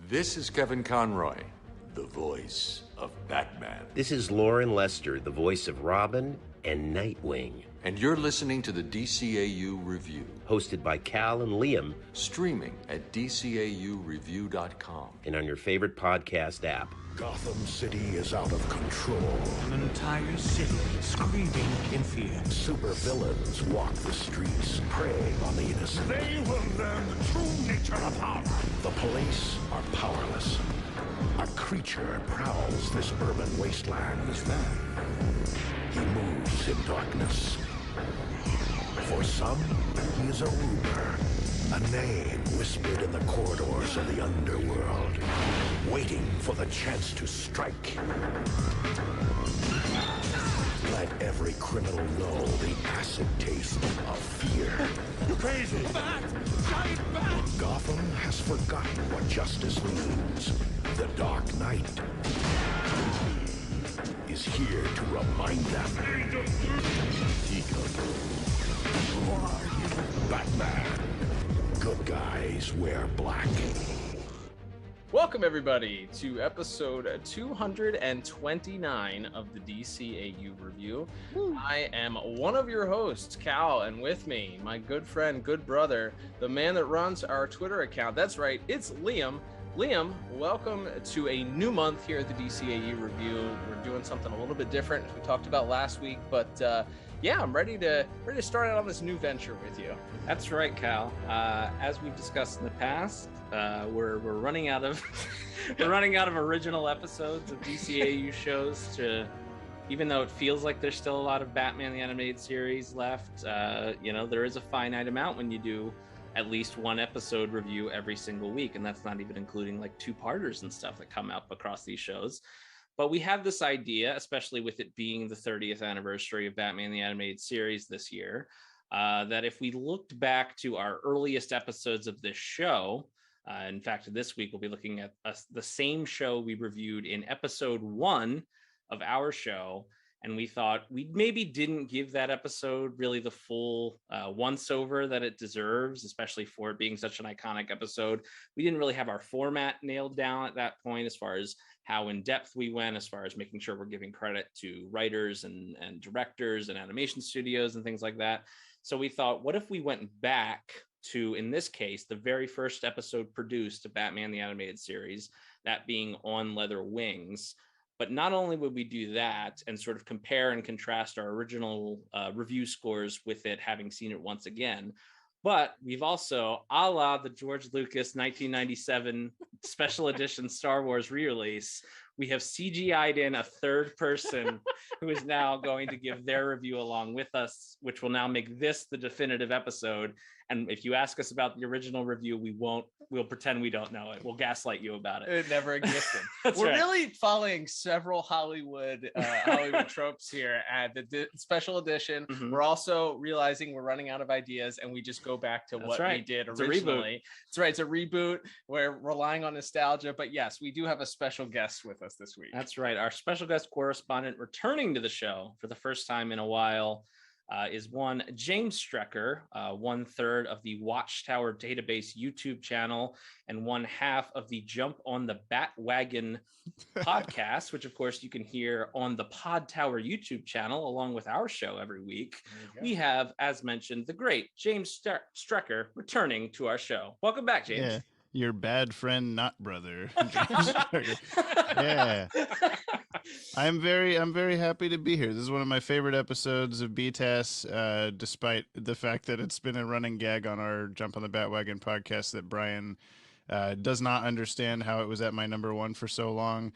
This is Kevin Conroy, the voice of Batman. This is Lauren Lester, the voice of Robin and Nightwing. And you're listening to the DCAU Review. Hosted by Cal and Liam. Streaming at DCAUreview.com. And on your favorite podcast app. Gotham City is out of control. An entire city screaming in fear. Supervillains walk the streets, preying on the innocent. They will learn the true nature of power. The police are powerless. A creature prowls this urban wasteland. Who's that? He moves in darkness. For some, he is a rumor, a name whispered in the corridors of the underworld, waiting for the chance to strike. Let every criminal know the acid taste of fear. You crazy? Bat! Giant bat! Gotham has forgotten what justice means. The Dark Knight is here to remind them. Who are you? Batman. Good guys wear black. Welcome, everybody, to episode 229 of the DCAU Review. Woo. I am one of your hosts, Cal, and with me, my good friend, good brother, the man that runs our Twitter account. That's right, it's Liam. Liam, welcome to a new month here at the DCAU Review. We're doing something a little bit different, as we talked about last week, but yeah, I'm ready to start out on this new venture with you. That's right, Cal. As we've discussed in the past, we're running out of original episodes of DCAU shows. Even though it feels like there's still a lot of Batman the Animated Series left, there is a finite amount when you do at least one episode review every single week, and that's not even including like two-parters and stuff that come up across these shows. But we have this idea, especially with it being the 30th anniversary of Batman the Animated Series this year, that if we looked back to our earliest episodes of this show, in fact, this week we'll be looking at the same show we reviewed in episode 1 of our show, and we thought we maybe didn't give that episode really the full once-over that it deserves, especially for it being such an iconic episode. We didn't really have our format nailed down at that point as far as how in-depth we went, as far as making sure we're giving credit to writers and directors and animation studios and things like that. So we thought, what if we went back to, in this case, the very first episode produced of Batman the Animated Series, that being On Leather Wings. But not only would we do that and sort of compare and contrast our original review scores with it having seen it once again, but we've also, a la the George Lucas 1997 special edition Star Wars re-release, we have CGI'd in a third person who is now going to give their review along with us, which will now make this the definitive episode. And if you ask us about the original review, we'll pretend we don't know it. We'll gaslight you about it. It never existed. We're really following several Hollywood tropes here at the special edition. Mm-hmm. We're also realizing we're running out of ideas, and we just go back to what we did originally. That's right. It's a reboot. We're relying on nostalgia. But yes, we do have a special guest with us this week. That's right. Our special guest correspondent returning to the show for the first time in a while is one James Strecker, 1/3 of the Watchtower Database YouTube channel and 1/2 of the Jump on the Bat-Wagon podcast, which of course you can hear on the Pod Tower YouTube channel along with our show every week. We have, as mentioned, the great James Strecker returning to our show. Welcome back, James. Yeah, your bad friend, not brother. James Strecker. Yeah. I'm very happy to be here. This is one of my favorite episodes of BTAS, despite the fact that it's been a running gag on our Jump on the Batwagon podcast that Brian does not understand how it was at my number one for so long.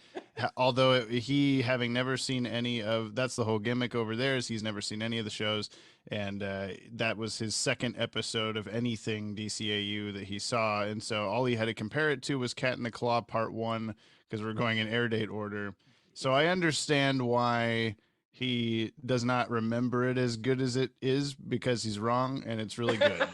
Although he, having never seen any of, that's the whole gimmick over there, is he's never seen any of the shows. And that was his second episode of anything DCAU that he saw. And so all he had to compare it to was Cat in the Claw Part 1, because we're going in air date order. So I understand why he does not remember it as good as it is, because he's wrong, and it's really good.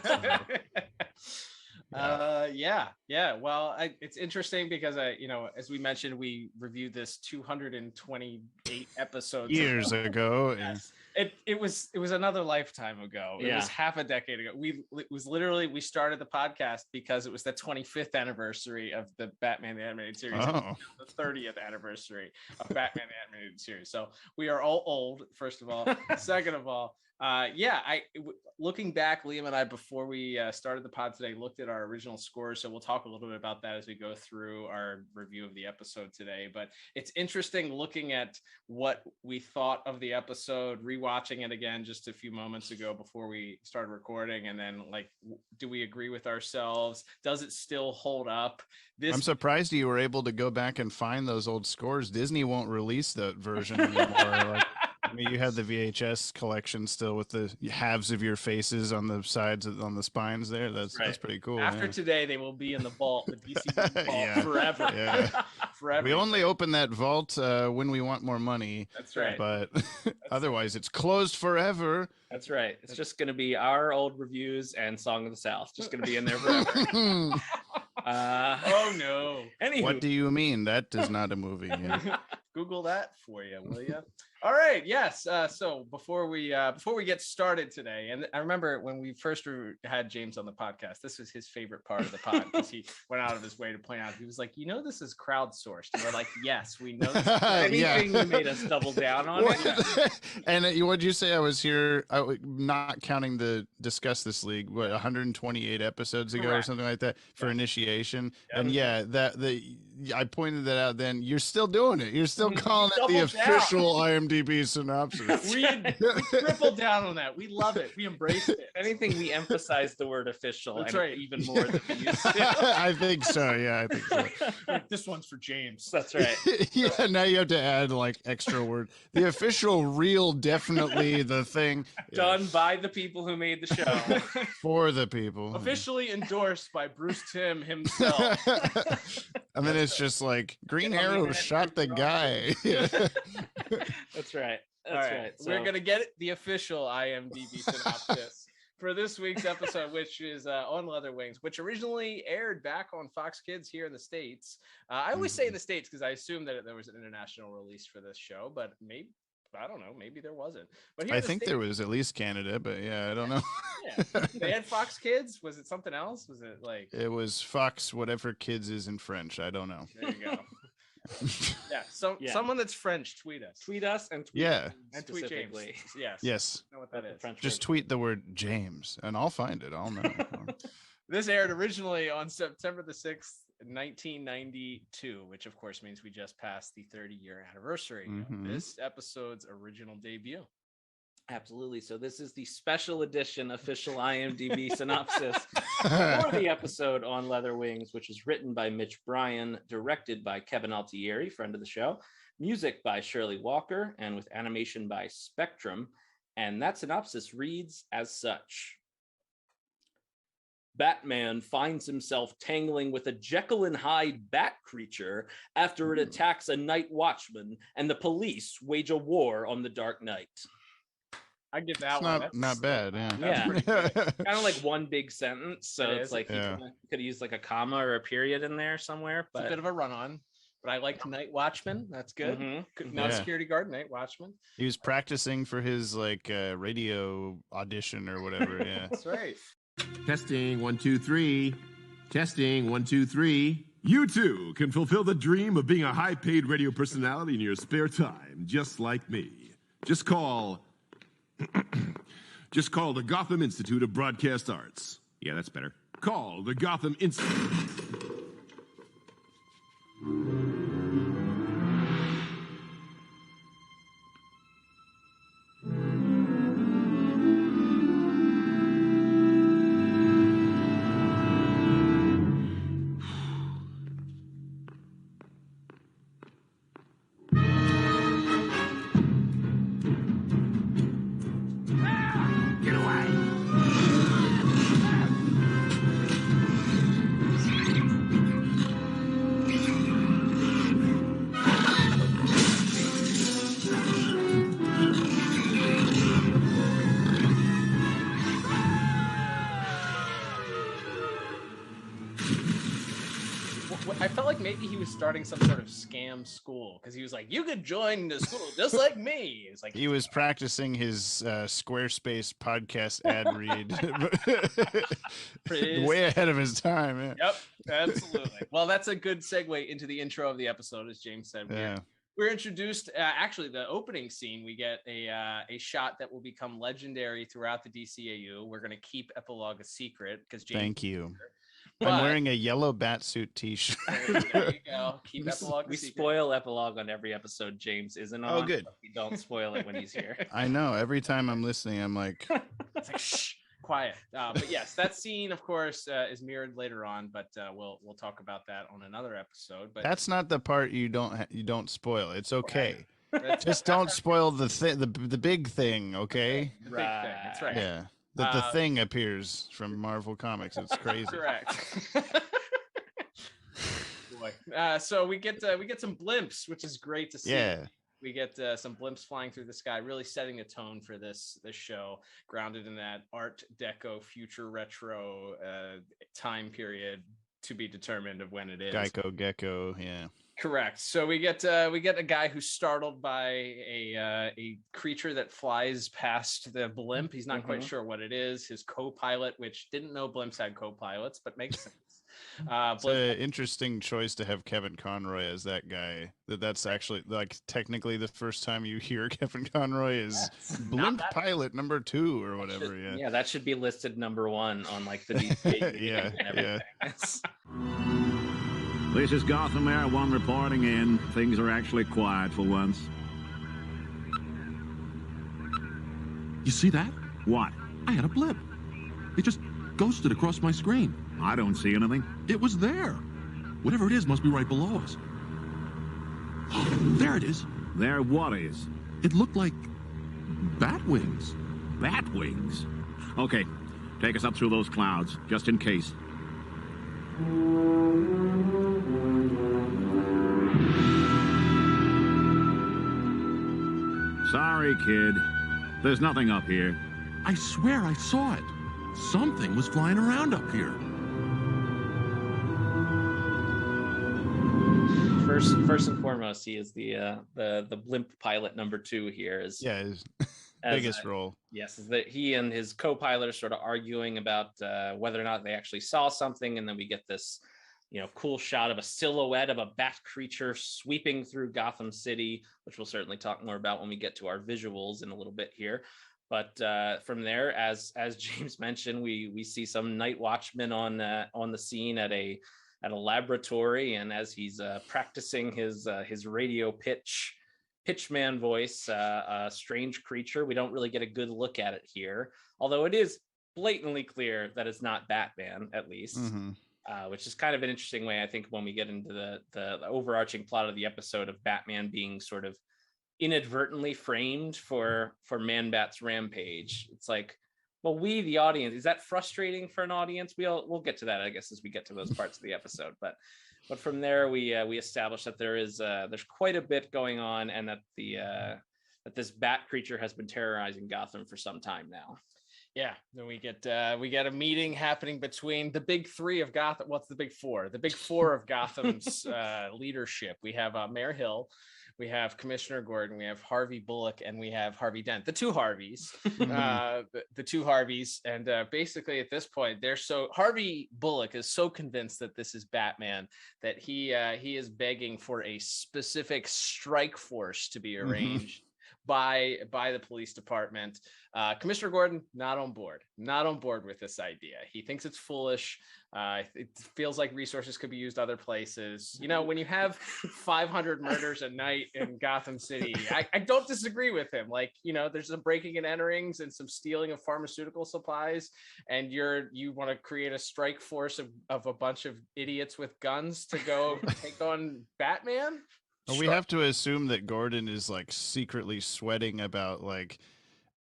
Yeah. Well, it's interesting because as we mentioned, we reviewed this 228 episodes years ago. Yes. It was another lifetime ago. It was half a decade ago. We started the podcast because it was the 25th anniversary of the Batman the Animated Series, the 30th anniversary of Batman the Animated Series. So we are all old, first of all. Second of all, looking back, Liam and I, before we started the pod today, looked at our original scores. So we'll talk a little bit about that as we go through our review of the episode today. But it's interesting looking at what we thought of the episode, rewatching it again just a few moments ago before we started recording, and then like, do we agree with ourselves? Does it still hold up? I'm surprised you were able to go back and find those old scores. Disney won't release that version anymore. I mean, you had the VHS collection still with the halves of your faces on the sides, on the spines there. That's pretty cool. After today, they will be in the vault, the DC vault, forever. Yeah. Forever. We only open that vault when we want more money. That's right. But otherwise, it's closed forever. That's right. It's just going to be our old reviews and Song of the South. Just going to be in there forever. Oh, no. Anywho. What do you mean? That is not a movie. Yeah. Google that for you, will you? All right. Yes. So before we get started today, and I remember when we first had James on the podcast, this was his favorite part of the pod because he went out of his way to point out. He was like, this is crowdsourced. And we're like, yes, we know this. Anything you made us double down on it. And what'd you say? I was here, not counting the Discuss This League, 128 episodes ago or something like that for initiation. Yeah. And I pointed that out. Then you're still doing it. You're still calling it the official IMDb synopsis. We tripled down on that. We love it. We embrace it. Anything we emphasize the word official, that's right, even more than we used to. I think so. Yeah, I think so. This one's for James. That's right. Yeah, now you have to add like extra word. The official, real, definitely the thing. Done by the people who made the show. For the people. Officially endorsed by Bruce Timm himself. And then it's just like Green Arrow shot the guy. That's right. That's right. So we're gonna get the official IMDb synopsis for this week's episode, which is on Leather Wings, which originally aired back on Fox Kids here in the States. I always say in the States because I assume that there was an international release for this show, but maybe. I don't know. Maybe there wasn't. But I think there was at least Canada, but yeah, I don't know. Yeah, they had Fox Kids. Was it something else? Was it like? It was Fox, whatever Kids is in French. I don't know. There you go. Someone that's French, tweet us. Tweet us and tweet and tweet James. Yes. I know what that is. Just tweet the word James, and I'll find it. I'll know. This aired originally on September the 6th. 1992, which of course means we just passed the 30-year anniversary of this episode's original debut. Absolutely. So this is the special edition official IMDb synopsis for the episode on Leather Wings, which is written by Mitch Bryan, directed by Kevin Altieri, friend of the show, music by Shirley Walker, and with animation by Spectrum. And that synopsis reads as such. Batman finds himself tangling with a Jekyll and Hyde bat creature after it attacks a night watchman, and the police wage a war on the Dark Knight. I get that one. Not bad. Yeah. Kind of like one big sentence. So it's like you could use like a comma or a period in there somewhere. But it's a bit of a run-on. But I liked Night Watchman. That's good. Not security guard, Night Watchman. He was practicing for his like radio audition or whatever. Yeah. That's right. Testing 1 2 3. Testing 1 2 3. You too can fulfill the dream of being a high-paid radio personality in your spare time, just like me. Just call the Gotham Institute of Broadcast Arts. Yeah, that's better. Call the Gotham Institute. I felt like maybe he was starting some sort of scam school because he was like, "You could join the school just like me." It's like he was practicing his Squarespace podcast ad read, way ahead of his time. Yeah. Yep, absolutely. Well, that's a good segue into the intro of the episode, as James said. We're introduced. Actually, the opening scene, we get a shot that will become legendary throughout the DCAU. We're going to keep Epilogue a secret because James. Thank you. I'm wearing a yellow Batsuit T-shirt. There you go. Keep Epilogue. We spoil Epilogue on every episode. James isn't on. Oh, good. We don't spoil it when he's here. I know. Every time I'm listening, I'm like, it's like shh, quiet. But yes, that scene, of course, is mirrored later on. But we'll talk about that on another episode. But that's not the part you don't spoil. It's okay. Right. Just don't spoil the big thing. Okay. The big thing. That's right. Yeah. That the thing appears from Marvel Comics. It's crazy. Correct. Boy. So we get some blimps, which is great to see. Yeah. We get some blimps flying through the sky, really setting the tone for this show, grounded in that Art Deco future retro time period to be determined of when it is. Gecko, yeah. Correct. So we get a guy who's startled by a creature that flies past the blimp. He's not quite sure what it is. His co-pilot, which didn't know blimps had co-pilots, but makes sense. It's an interesting choice to have Kevin Conroy as that guy. That's actually like technically the first time you hear Kevin Conroy is blimp pilot number 2 or whatever. Yeah, that should be listed number 1 on like the DCAU. Yeah. This is Gotham Air 1 reporting in. Things are actually quiet for once. You see that? What? I had a blip. It just ghosted across my screen. I don't see anything. It was there. Whatever it is must be right below us. There it is. There what is? It looked like bat wings. Bat wings? Okay, take us up through those clouds, just in case. Sorry, kid. There's nothing up here. I swear I saw it. Something was flying around up here. First and foremost, he is the blimp pilot number 2 here. His biggest role. Yes, is that he and his co-pilot are sort of arguing about whether or not they actually saw something, and then we get this, cool shot of a silhouette of a bat creature sweeping through Gotham City, which we'll certainly talk more about when we get to our visuals in a little bit here. But from there, as James mentioned, we see some night watchmen on the scene at a laboratory, and as he's practicing his radio pitchman voice, a strange creature. We don't really get a good look at it here, although it is blatantly clear that it's not Batman, at least. Which is kind of an interesting way, I think, when we get into the overarching plot of the episode of Batman being sort of inadvertently framed for Man-Bat's rampage. It's like, well, we, the audience, is that frustrating for an audience? We'll get to that, I guess, as we get to those parts of the episode. But from there, we establish that there's quite a bit going on, and that that this bat creature has been terrorizing Gotham for some time now. Yeah, then we get a meeting happening between the big 3 of Gotham. What's the big 4? The big 4 of Gotham's leadership. We have Mayor Hill, we have Commissioner Gordon, we have Harvey Bullock, and we have Harvey Dent. The 2 Harveys, the 2 Harveys, and basically at this point, Harvey Bullock is so convinced that this is Batman that he is begging for a specific strike force to be arranged. By the police department. Commissioner Gordon, not on board with this idea. He thinks it's foolish. It feels like resources could be used other places. When you have 500 murders a night in Gotham City, I don't disagree with him. Like, there's some breaking and enterings and some stealing of pharmaceutical supplies, and you want to create a strike force of a bunch of idiots with guns to go take on Batman? Well, we have to assume that Gordon is like secretly sweating about like,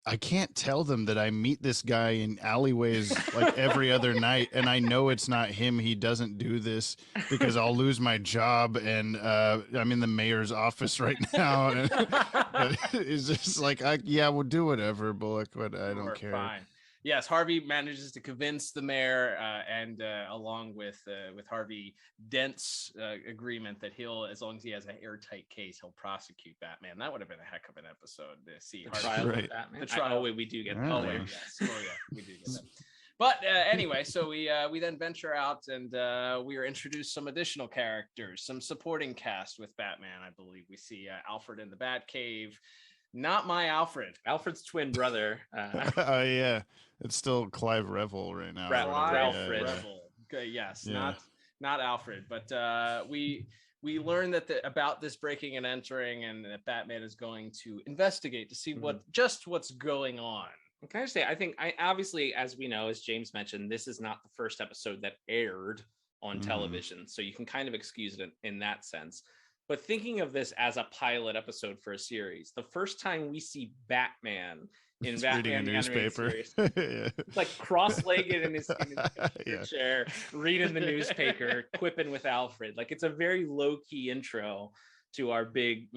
I can't tell them that I meet this guy in alleyways like every other night, and I know it's not him. He doesn't do this because I'll lose my job, and I'm in the mayor's office right now. And it's just like, we'll do whatever, Bullock, but I don't care. Fine. Yes, Harvey manages to convince the mayor, and along with Harvey Dent's agreement that he'll, as long as he has an airtight case, he'll prosecute Batman. That would have been a heck of an episode to see. The trial of Batman. The trial. We do get that. Oh, yes. Oh, yeah, we do get that. But anyway, so we then venture out, and we are introduced some additional characters, some supporting cast with Batman. I believe we see Alfred in the Batcave. Not my Alfred. Alfred's twin brother. Oh yeah, it's still Clive Revel right now. Alfred Revel. Okay, yes, not Alfred, but we learn that about this breaking and entering, and that Batman is going to investigate to see what's going on. Can I just say, I think, obviously, as we know, as James mentioned, this is not the first episode that aired on television, so you can kind of excuse it in that sense. But thinking of this as a pilot episode for a series, the first time we see Batman in Batman reading a newspaper, like cross-legged in his chair, reading the newspaper, quipping with Alfred. Like, it's a very low-key intro to our big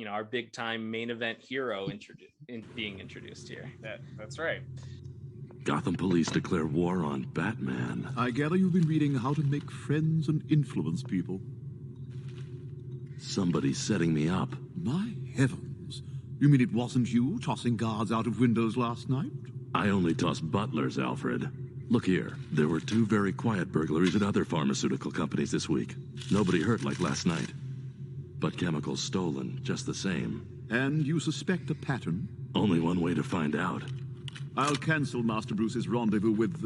time main event hero being introduced here. That's right. Gotham Police declare war on Batman. I gather you've been reading How to Make Friends and Influence People. Somebody's setting me up. My heavens. You mean it wasn't you tossing guards out of windows last night? I only toss butlers, Alfred. Look here, there were 2 very quiet burglaries at other pharmaceutical companies this week. Nobody hurt like last night. But chemicals stolen just the same. And you suspect a pattern? Only one way to find out. I'll cancel Master Bruce's rendezvous with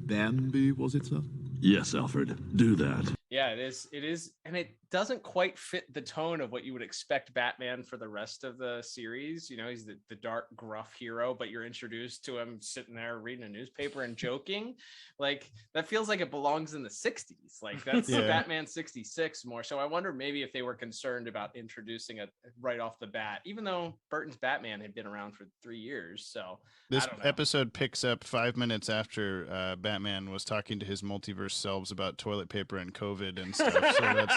Bambi, was it, sir? Yes, Alfred, do that. Yeah, it is, and it doesn't quite fit the tone of what you would expect Batman for the rest of the series. You know, he's the dark, gruff hero, but you're introduced to him sitting there reading a newspaper and joking. Like, that feels like it belongs in the 60s. Like, that's Batman 66 more. So I wonder maybe if they were concerned about introducing it right off the bat, even though Burton's Batman had been around for 3 years. So this episode picks up 5 minutes after Batman was talking to his multiverse selves about toilet paper and COVID and stuff. So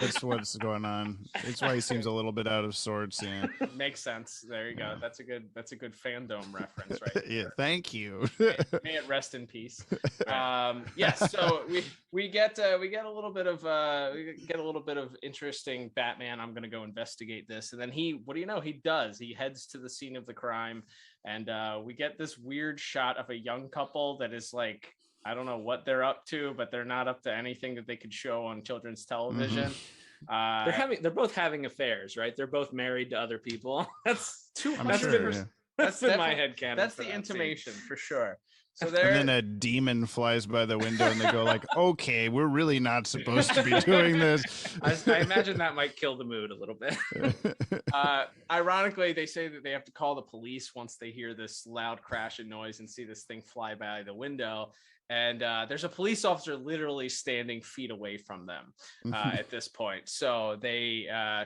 that's what's going on. That's why he seems a little bit out of sorts. Yeah, makes sense. There you go. That's a good fandom reference, right? Yeah, thank you. May it rest in peace. Yes. So we get a little bit of interesting Batman. I'm gonna go investigate this, and then he does. He heads to the scene of the crime, and we get this weird shot of a young couple that is like, I don't know what they're up to, but they're not up to anything that they could show on children's television. They're both having affairs, right? They're both married to other people. That's been my headcanon. That's the intimation for sure. So and then a demon flies by the window, and they go like, "Okay, we're really not supposed to be doing this." I imagine that might kill the mood a little bit. Ironically, they say that they have to call the police once they hear this loud crash and noise and see this thing fly by the window. And there's a police officer literally standing feet away from them at this point. So they, I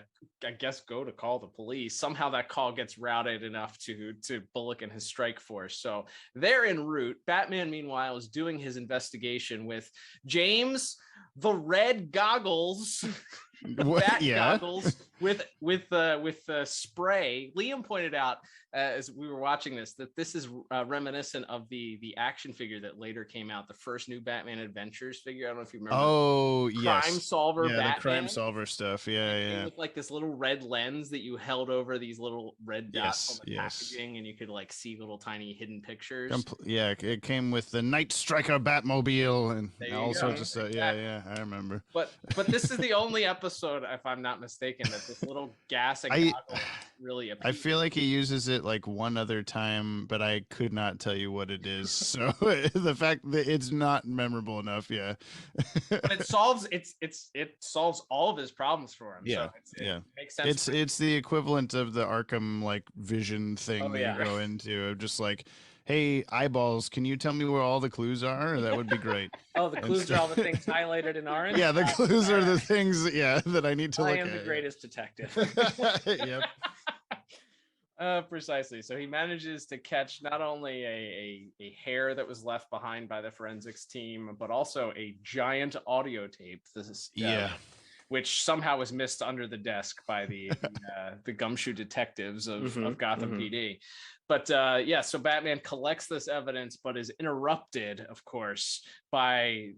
guess, go to call the police. Somehow that call gets routed enough to Bullock and his strike force. So they're en route. Batman, meanwhile, is doing his investigation with James, the red goggles. Goggles with spray. Liam pointed out as we were watching this that this is reminiscent of the action figure that later came out, the first new Batman Adventures figure. I don't know if you remember. Oh, yes. Crime Solver Batman. The Crime Solver stuff. Yeah. With like this little red lens that you held over these little red dots on the packaging, and you could like see little tiny hidden pictures. It came with the Night Striker Batmobile and all sorts of stuff. Yeah, I remember. But this is the only episode, if I'm not mistaken, that this little gas and goggles really appears. I feel like he uses it like one other time, but I could not tell you what it is. So the fact that it's not memorable enough, but it solves all of his problems for him. Yeah, so it makes sense. It's the equivalent of the Arkham like vision thing that you go into, just like, hey, eyeballs, can you tell me where all the clues are? That would be great. Oh, the clues are all the things highlighted in orange? Yeah, the clues are the things, that I need to look at. I am the greatest detective. Yep. Precisely. So he manages to catch not only a hair that was left behind by the forensics team, but also a giant audio tape. This is which somehow was missed under the desk by the gumshoe detectives of Gotham PD. But yeah, so Batman collects this evidence, but is interrupted, of course, by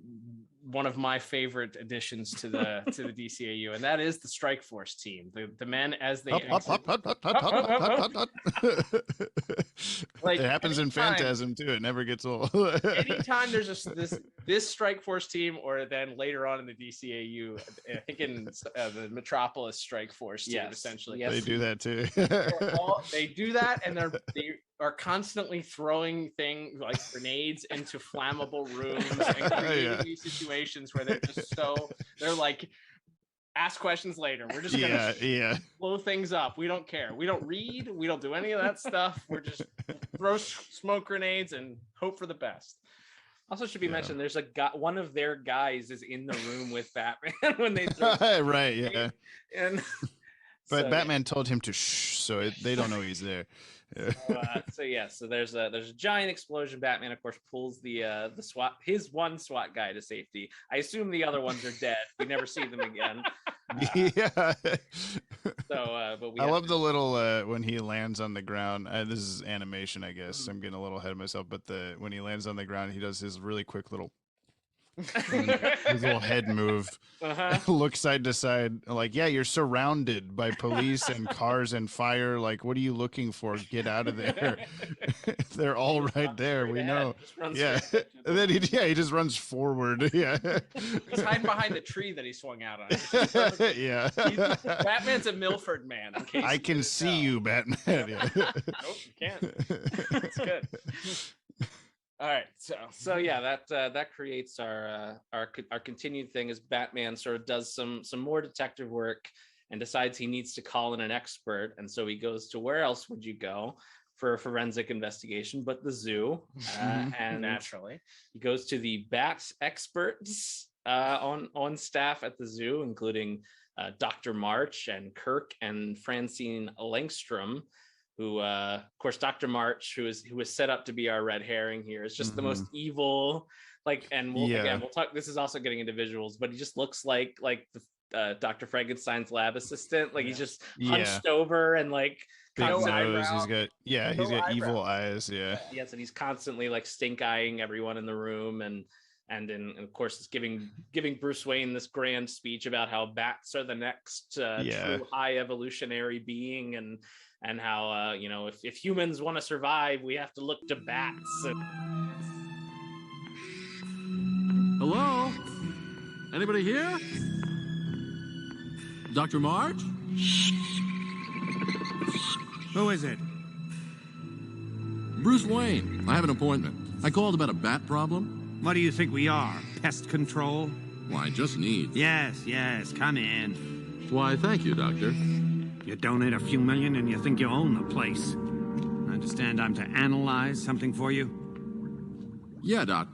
one of my favorite additions to the DCAU, and that is the Strike Force team. The men as they like, it happens in Phantasm too. It never gets old. Anytime there's this Strike Force team, or then later on in the DCAU, I think in the Metropolis Strike Force team, essentially. They do that too. They do that, and they are constantly throwing things like grenades into flammable rooms and creating these situations where they're like, ask questions later. We're just gonna blow things up. We don't care. We don't read. We don't do any of that stuff. We're just throw smoke grenades and hope for the best. Also, should be mentioned, there's a guy, one of their guys is in the room with Batman when they right, yeah. And but Batman told him to shh, so they don't know he's there. So there's a giant explosion. Batman, of course, pulls his one SWAT guy to safety. I assume the other ones are dead. We never see them again. Yeah. But I love the little when he lands on the ground. This is animation, I guess. I'm getting a little ahead of myself, but when he lands on the ground, he does his really quick little his little head move, look side to side, like, yeah, you're surrounded by police and cars and fire. Like, what are you looking for? Get out of there. They're all right there. We know. Yeah. And then he just runs forward. Yeah. He's hiding behind the tree that he swung out on. Yeah. Batman's a Milford man. I can see you, Batman. Yeah. Nope, you can't. It's good. All right, so yeah, that creates our continued thing as Batman sort of does some more detective work and decides he needs to call in an expert, and so he goes to, where else would you go for a forensic investigation but the zoo? And naturally, he goes to the bat experts on staff at the zoo, including Dr. March and Kirk and Francine Langstrom, who, of course, Dr. March, who was set up to be our red herring here, is just the most evil. Like, and we'll talk. This is also getting into visuals, but he just looks like the Dr. Frankenstein's lab assistant. Like, he's just hunched over and like big nose. He's got evil eyes. Yeah. Yes, and he's constantly like stink eyeing everyone in the room, and of course, it's giving Bruce Wayne this grand speech about how bats are the next true high evolutionary being, and how if humans want to survive, we have to look to bats. Hello? Anybody here? Dr. March? Who is it? Bruce Wayne. I have an appointment. I called about a bat problem. What do you think we are? Pest control? Well, I just need... Yes, come in. Why, thank you, Doctor. You donate a few million and you think you own the place. I understand I'm to analyze something for you? Yeah, Doc.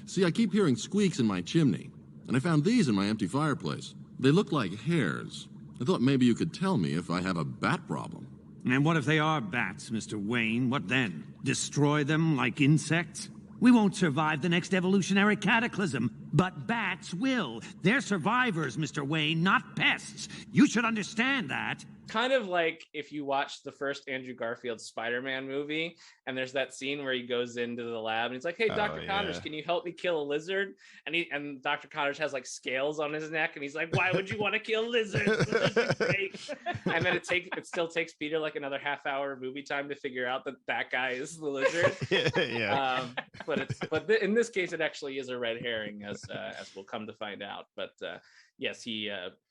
See, I keep hearing squeaks in my chimney, and I found these in my empty fireplace. They look like hairs. I thought maybe you could tell me if I have a bat problem. And what if they are bats, Mr. Wayne? What then? Destroy them like insects? We won't survive the next evolutionary cataclysm, but bats will. They're survivors, Mr. Wayne, not pests. You should understand that. Kind of like if you watch the first Andrew Garfield Spider-Man movie, and there's that scene where he goes into the lab and he's like, hey, Dr. Connors, can you help me kill a lizard? And Dr. Connors has like scales on his neck, and he's like, why would you want to kill lizards? Lizards are great. And then it still takes Peter like another half-hour movie time to figure out that guy is the lizard. Yeah. But in this case, it actually is a red herring, as we'll come to find out. But yes,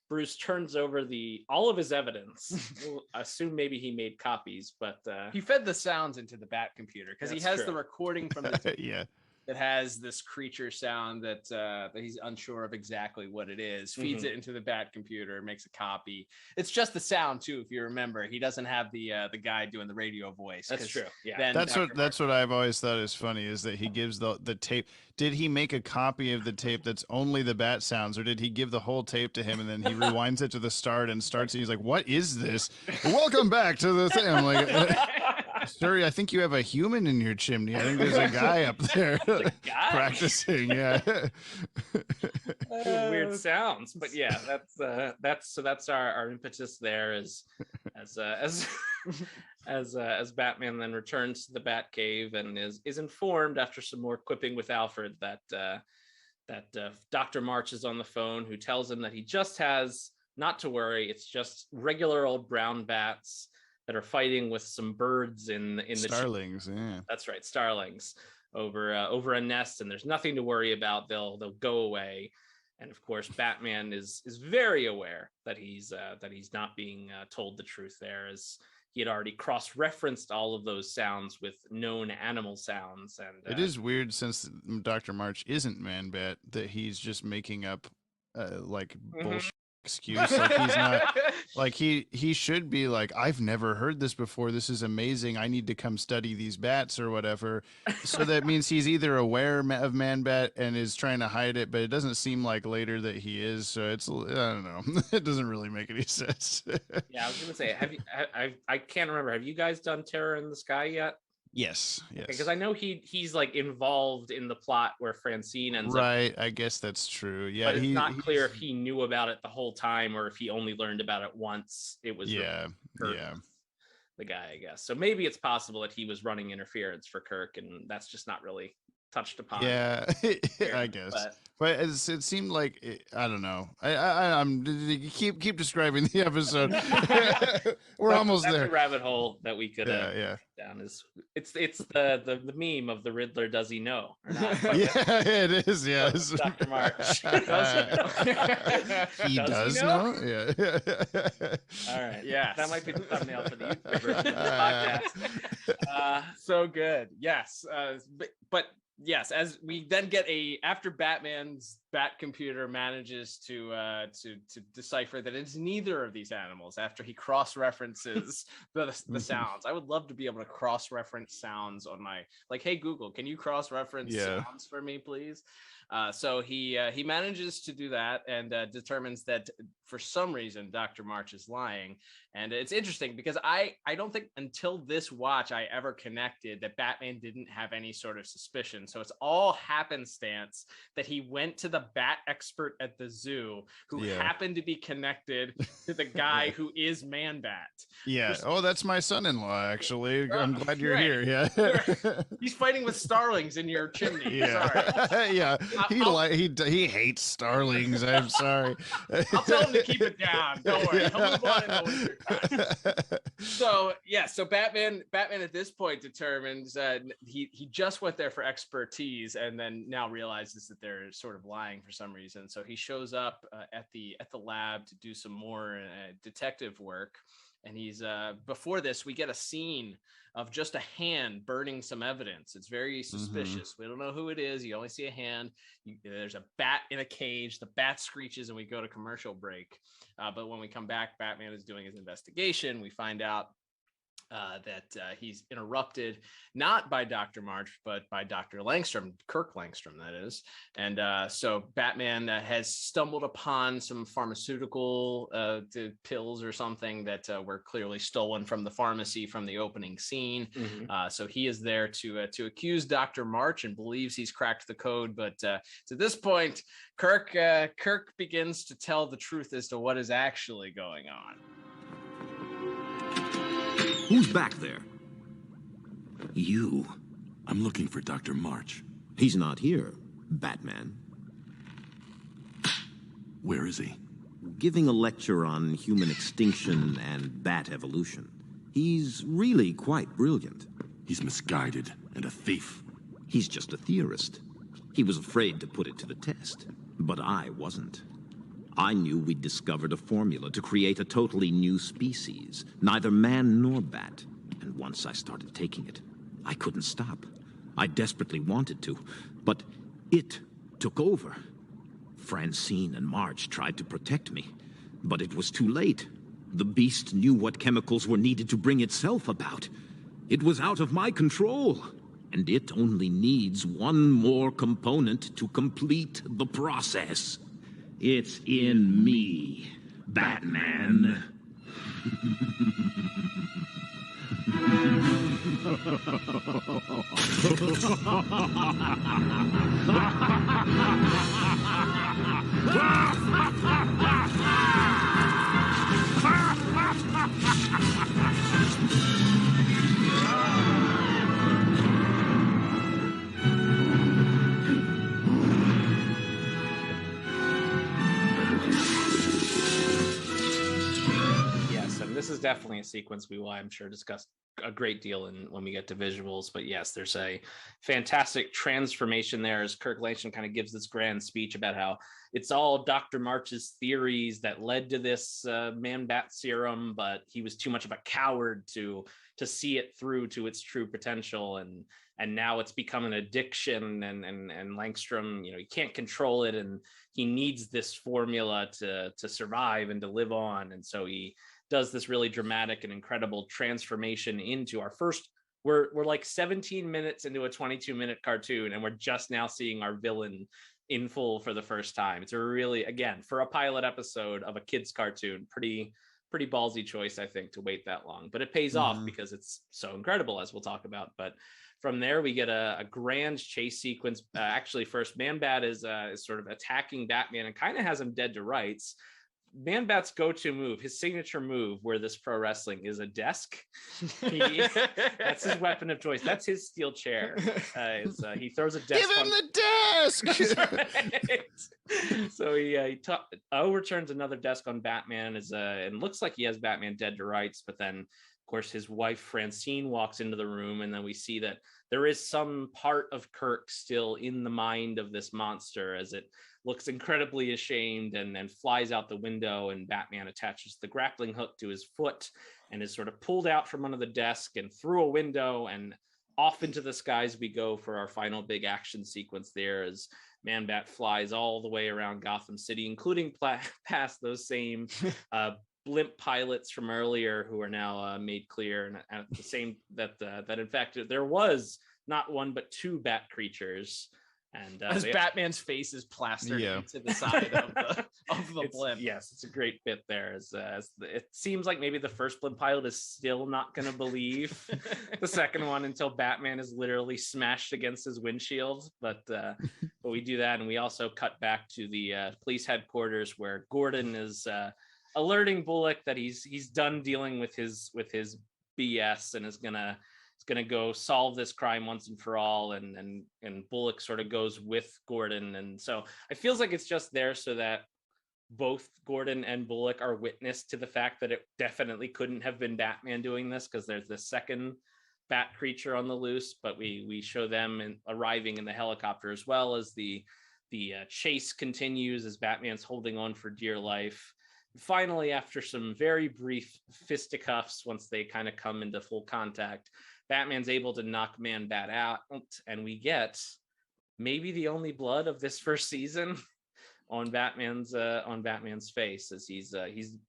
Bruce turns over all of his evidence. We'll assume maybe he made copies, but he fed the sounds into the Bat computer because he has the recording from the that has this creature sound that he's unsure of exactly what it is. Feeds it into the Bat computer, makes a copy. It's just the sound too, if you remember. He doesn't have the guy doing the radio voice. That's true. Yeah, that's what I've always thought is funny, is that he gives the tape. Did he make a copy of the tape that's only the bat sounds, or did he give the whole tape to him and then he rewinds it to the start and starts? And he's like, "What is this? Welcome back to the thing." I'm like, "Sir, I think you have a human in your chimney. I think there's a guy up there practicing." Yeah. Weird sounds, but yeah, that's our impetus there as as Batman then returns to the Batcave and is informed after some more quipping with Alfred that Dr. March is on the phone, who tells him that he just has, not to worry, it's just regular old brown bats that are fighting with some birds in the starlings. Yeah, that's right, starlings over a nest, and there's nothing to worry about. They'll go away. And of course, Batman is very aware that he's not being told the truth there, as he had already cross-referenced all of those sounds with known animal sounds. And it is weird, since Dr. March isn't Man-Bat, that he's just making up bullshit excuse. Like he's not, like he should be like, I've never heard this before, this is amazing, I need to come study these bats or whatever. So that means he's either aware of Man-Bat and is trying to hide it, but it doesn't seem like later that he is. So it's, I don't know, it doesn't really make any sense. Yeah, I was gonna say, I can't remember, have you guys done Terror in the Sky yet? Yes. Because I know he's like involved in the plot where Francine ends up. Right, I guess that's true. Yeah, but it's not clear if he knew about it the whole time or if he only learned about it once. It was the guy, I guess. So maybe it's possible that he was running interference for Kirk, and that's just not really touched upon. Yeah, I guess. But it seemed like, I don't know. I'm keep describing the episode. We're almost there. That's a rabbit hole that we could down. Is it's the meme of the Riddler. Does he know or not? Yeah, it is. Yeah, Dr. March. He does know. Yeah. All right. Yeah, that might be the thumbnail for the YouTube version of the podcast. So good. Yes, but yes, as we then get after Batman's bat computer manages to decipher that it's neither of these animals, after he cross-references the sounds. I would love to be able to cross-reference sounds on my, like, hey Google, can you cross-reference sounds for me, please? So he manages to do that and determines that for some reason Dr. March is lying. And it's interesting because I don't think until this watch I ever connected that Batman didn't have any sort of suspicion. So it's all happenstance that he went to the bat expert at the zoo who happened to be connected to the guy who is Man-Bat. Yeah. Oh, that's my son-in-law, actually. I'm glad you're here. Yeah. He's fighting with starlings in your chimney. Yeah. Sorry. Yeah. He hates starlings. I'm sorry. I'll tell him to keep it down. Don't worry. He'll move on in the winter time. So Batman at this point determines he just went there for expertise and then now realizes that they're sort of lying for some reason. So he shows up at the lab to do some more detective work. And he's before this, we get a scene of just a hand burning some evidence. It's very suspicious. We don't know who it is. You only see a hand. There's a bat in a cage. The bat screeches, and we go to commercial break. But when we come back, Batman is doing his investigation. We find out that he's interrupted, not by Dr. March, but by Dr. Langstrom, Kirk Langstrom, that is. And so Batman has stumbled upon some pharmaceutical pills or something that were clearly stolen from the pharmacy from the opening scene. So he is there to accuse Dr. March and believes he's cracked the code. But to this point, Kirk begins to tell the truth as to what is actually going on. Who's back there? You. I'm looking for Dr. March. He's not here, Batman. Where is he? Giving a lecture on human extinction and bat evolution. He's really quite brilliant. He's misguided and a thief. He's just a theorist. He was afraid to put it to the test, but I wasn't. I knew we'd discovered a formula to create a totally new species, neither man nor bat. And once I started taking it, I couldn't stop. I desperately wanted to, but it took over. Francine and March tried to protect me, but it was too late. The beast knew what chemicals were needed to bring itself about. It was out of my control, and it only needs one more component to complete the process. It's in me, Batman. definitely a sequence we will, I'm sure, discuss a great deal when we get to visuals. But yes, there's a fantastic transformation there as Kirk Langstrom kind of gives this grand speech about how it's all Dr. March's theories that led to this man-bat serum, but he was too much of a coward to see it through to its true potential, and now it's become an addiction, and Langstrom, he can't control it, and he needs this formula to survive and to live on. And so he does this really dramatic and incredible transformation into our first, we're like 17 minutes into a 22-minute cartoon, and we're just now seeing our villain in full for the first time. It's a really, again, for a pilot episode of a kids cartoon, pretty ballsy choice, I think, to wait that long, but it pays off because it's so incredible, as we'll talk about. But from there, we get a grand chase sequence. Actually, first, Man-Bat is sort of attacking Batman and kind of has him dead to rights. Man-Bat's go-to move, his signature move, where this pro wrestling is a desk. That's his weapon of choice. That's his steel chair. He throws a desk. Give him the desk. Right. So he overturns another desk on Batman, and looks like he has Batman dead to rights. But then, of course, his wife Francine walks into the room, and then we see that there is some part of Kirk still in the mind of this monster, as it looks incredibly ashamed and flies out the window, and Batman attaches the grappling hook to his foot and is sort of pulled out from under the desk and through a window and off into the skies we go for our final big action sequence there, as Man-Bat flies all the way around Gotham City, including past those same blimp pilots from earlier who are now made clear, and at the same that in fact there was not one but two bat creatures. And as Batman's face is plastered into the side of the blimp. Yes, it's a great bit there. It seems like maybe the first blimp pilot is still not going to believe the second one until Batman is literally smashed against his windshield. But we do that, and we also cut back to the police headquarters where Gordon is alerting Bullock that he's done dealing with his BS and is gonna go solve this crime once and for all, and Bullock sort of goes with Gordon. And so it feels like it's just there so that both Gordon and Bullock are witness to the fact that it definitely couldn't have been Batman doing this, because there's this second bat creature on the loose. But we show them arriving in the helicopter, as well as the chase continues as Batman's holding on for dear life. Finally, after some very brief fisticuffs, once they kind of come into full contact, Batman's able to knock Man-Bat out, and we get maybe the only blood of this first season on Batman's face, as he's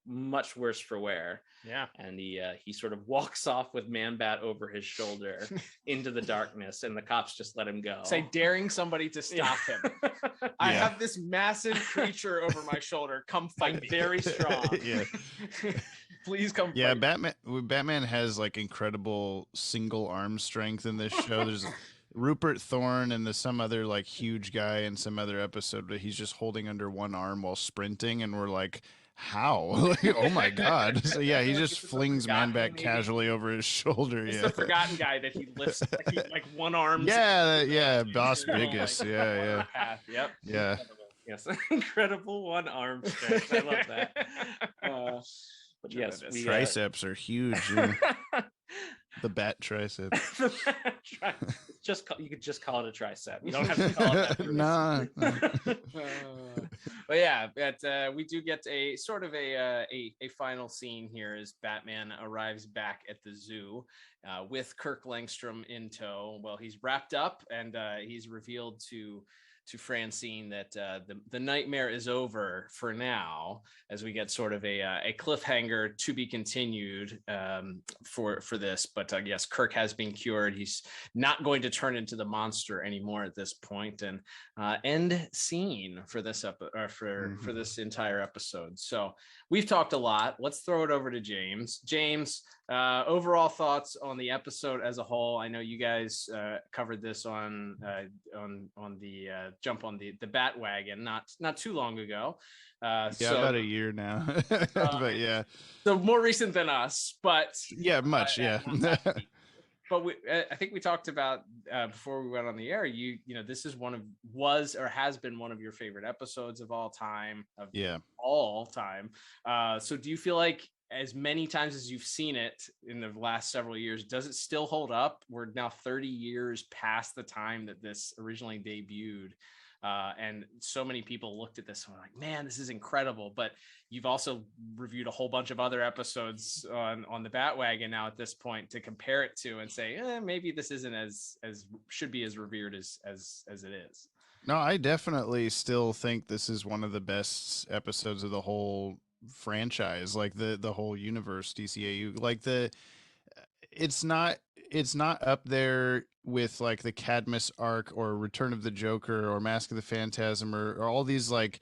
much worse for wear. Yeah, and he sort of walks off with Man-Bat over his shoulder into the darkness, and the cops just let him go. Say, daring somebody to stop him. I have this massive creature over my shoulder. Come fight me. Very strong. Yeah. Please come. Yeah, fight me. Batman has like incredible single arm strength in this show. There's Rupert Thorne and there's some other like huge guy in some other episode, but he's just holding under one arm while sprinting, and we're like, how? Oh my god. So yeah, he just flings Man-Bat casually over his shoulder. It's the forgotten guy that he lifts like one arm. Yeah, Boss Biggest. Yeah. Yep. Yeah. Yes, incredible one arm strength. I love that. But yes, triceps are huge. The bat tricep. You could just call it a tricep. You don't have to call it that. Nah. But yeah, we do get a sort of a final scene here as Batman arrives back at the zoo with Kirk Langstrom in tow. Well, he's wrapped up, and he's revealed to Francine that the nightmare is over for now, as we get sort of a cliffhanger to be continued for this. But yes, Kirk has been cured. He's not going to turn into the monster anymore at this point. And end scene for this for this entire episode. So we've talked a lot. Let's throw it over to James. James, overall thoughts on the episode as a whole. I know you guys covered this on the jump on the Bat-Wagon not too long ago. About a year now. But yeah, so more recent than us, but yeah, much. But I think we talked about before we went on the air. You know, this is has been one of your favorite episodes of all time. So do you feel like as many times as you've seen it in the last several years, does it still hold up? We're now 30 years past the time that this originally debuted. And so many people looked at this and were like, man, this is incredible. But you've also reviewed a whole bunch of other episodes on the Bat-Wagon now at this point to compare it to and say, maybe this isn't as should be as revered as it is. No, I definitely still think this is one of the best episodes of the whole franchise, like the whole universe, DCAU. Like it's not up there with like the Cadmus arc or Return of the Joker or Mask of the Phantasm or all these like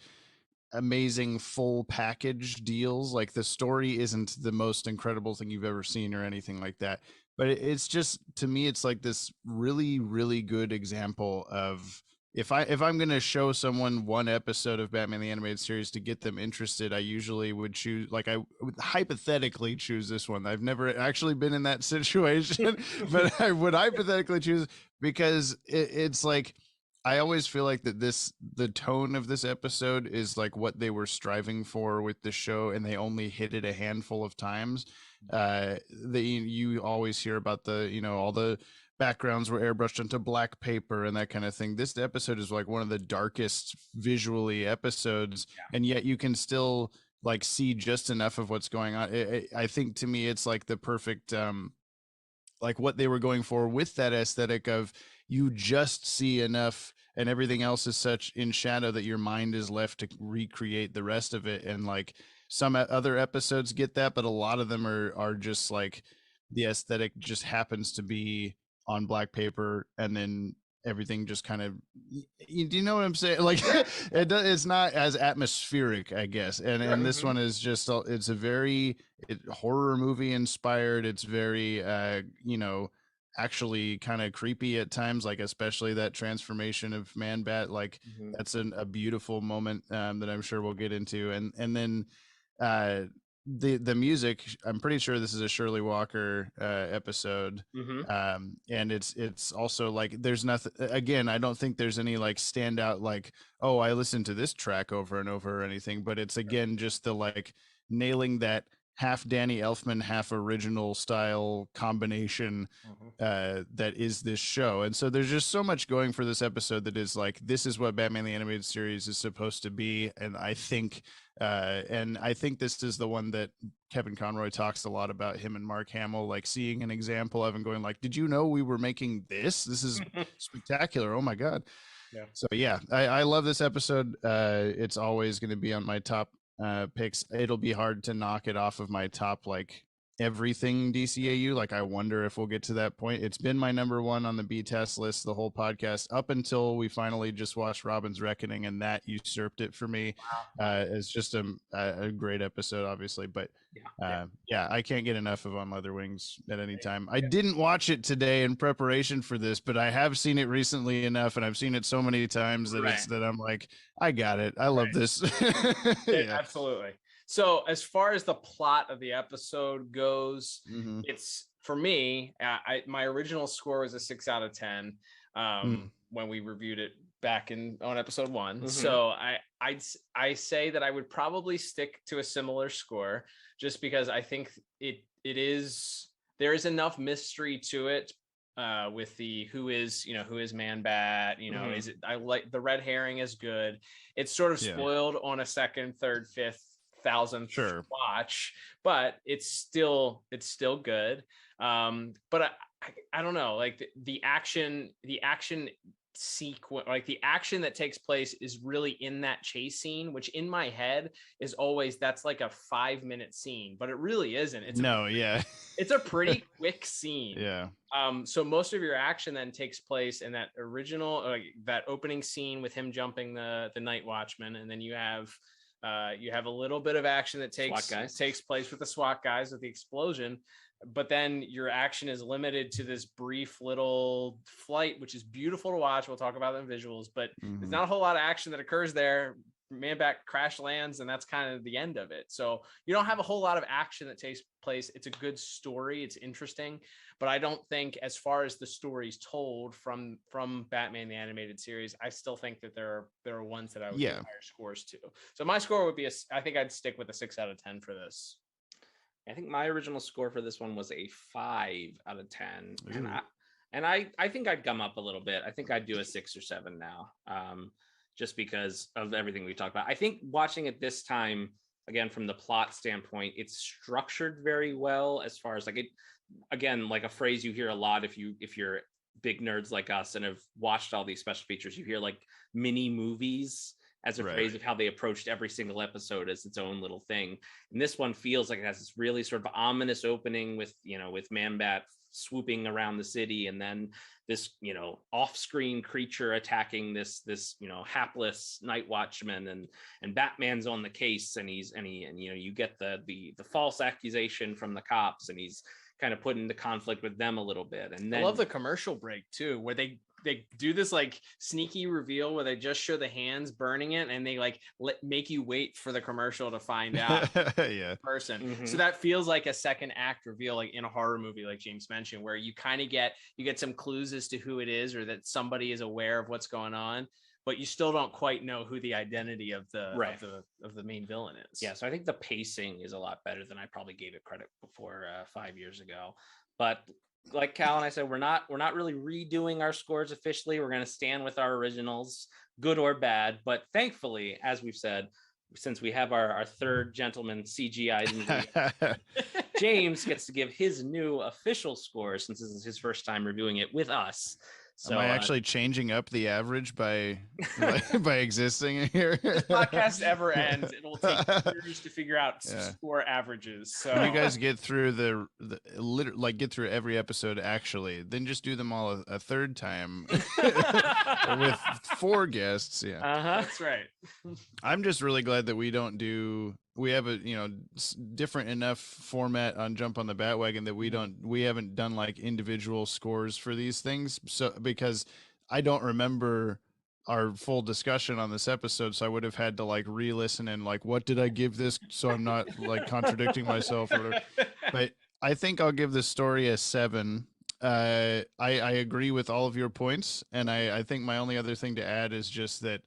amazing full package deals. Like the story isn't the most incredible thing you've ever seen or anything like that, but it's just, to me, it's like this really, really good example of, if I'm going to show someone one episode of Batman the Animated Series to get them interested, I usually would choose, like, I would hypothetically choose this one. I've never actually been in that situation, but I would hypothetically choose, because it's like, I always feel like that the tone of this episode is like what they were striving for with the show, and they only hit it a handful of times. You always hear about all the backgrounds were airbrushed onto black paper and that kind of thing. This episode is like one of the darkest visually episodes, and yet you can still like see just enough of what's going on. I think, to me, it's like the perfect like what they were going for with that aesthetic of, you just see enough and everything else is such in shadow that your mind is left to recreate the rest of it. And like some other episodes get that, but a lot of them are just like, the aesthetic just happens to be on black paper, and then everything just kind of, do you know what I'm saying? Like it's not as atmospheric, I guess. And this one is just, it's a very horror movie inspired. It's very actually kind of creepy at times, like especially that transformation of Man-Bat. Like that's a beautiful moment that I'm sure we'll get into. And then the music, I'm pretty sure this is a Shirley Walker episode. And it's also like, there's nothing, again, I don't think there's any like standout like, oh, I listened to this track over and over or anything, but it's again just the like nailing that half Danny Elfman, half original style combination that is this show. And so there's just so much going for this episode that is like, this is what Batman the Animated Series is supposed to be. And I think this is the one that Kevin Conroy talks a lot about, him and Mark Hamill, like seeing an example of and going like, did you know we were making this? This is spectacular. Oh my God. Yeah. So yeah, I love this episode. It's always going to be on my top picks. It'll be hard to knock it off of my top like everything DCAU. Like I wonder if we'll get to that point. It's been my number one on the B test list the whole podcast up until we finally just watched Robin's Reckoning, and that usurped it for me. It's just a great episode, obviously, but I can't get enough of On Leather Wings at any time. I didn't watch it today in preparation for this, but I have seen it recently enough, and I've seen it so many times that that I'm like, I got it. I love this. Absolutely. So as far as the plot of the episode goes, it's, for me, my original score was a 6 out of 10 when we reviewed it back on episode 1. So I say that I would probably stick to a similar score, just because I think there is enough mystery to it with the who is Man-Bat, is it, I like the red herring is good. It's sort of spoiled on a second, third, fifth, thousandth watch, but it's still good. But I don't know, like the action sequence, like the action that takes place is really in that chase scene, which in my head is always, that's like a 5-minute scene, but it really isn't. It's a pretty quick scene. So most of your action then takes place in that original that opening scene with him jumping the night watchman, and then you have a little bit of action that takes place with the SWAT guys with the explosion, but then your action is limited to this brief little flight, which is beautiful to watch. We'll talk about it in visuals, but there's not a whole lot of action that occurs there. Man-Bat crash lands, and that's kind of the end of it. So you don't have a whole lot of action that takes place. It's a good story. It's interesting, but I don't think, as far as the stories told from Batman the Animated Series, I still think that there are ones that I would give higher scores to. So my score would be I think I'd stick with a 6 out of 10 for this. I think my original score for this one was a 5 out of 10. Ooh. And I think I'd come up a little bit. I think I'd do a 6 or 7 now, just because of everything we talked about. I think watching it this time, again, from the plot standpoint, it's structured very well as far as like it, again, like a phrase you hear a lot if you're big nerds like us and have watched all these special features, you hear like mini movies as a phrase of how they approached every single episode as its own little thing. And this one feels like it has this really sort of ominous opening with, with Man-Bat swooping around the city, and then this, off-screen creature attacking this, hapless night watchman, and Batman's on the case, and you get the false accusation from the cops, and he's kind of put into conflict with them a little bit. And then I love the commercial break too, where they do this like sneaky reveal where they just show the hands burning it, and they like make you wait for the commercial to find out yeah person. Mm-hmm. So that feels like a second act reveal, like in a horror movie, like James mentioned, where you kind of get some clues as to who it is, or that somebody is aware of what's going on, but you still don't quite know who the identity of the of the main villain is. Yeah, so I think the pacing is a lot better than I probably gave it credit before 5 years ago. But like Cal and I said, we're not really redoing our scores officially. We're going to stand with our originals, good or bad. But thankfully, as we've said, since we have our third gentleman CGI, James gets to give his new official score, since this is his first time reviewing it with us. So, am I actually changing up the average by existing here? If the podcast ever ends, it'll take years to figure out score averages. So when you guys get through get through every episode, actually, then just do them all a third time with 4 guests. Yeah, that's right. I'm just really glad that we have a different enough format on Jump on the Bat-Wagon that we haven't done like individual scores for these things. So because I don't remember our full discussion on this episode, so I would have had to like re-listen and like, what did I give this, so I'm not like contradicting myself or whatever. But I think I'll give this story a 7. I agree with all of your points, and I think my only other thing to add is just that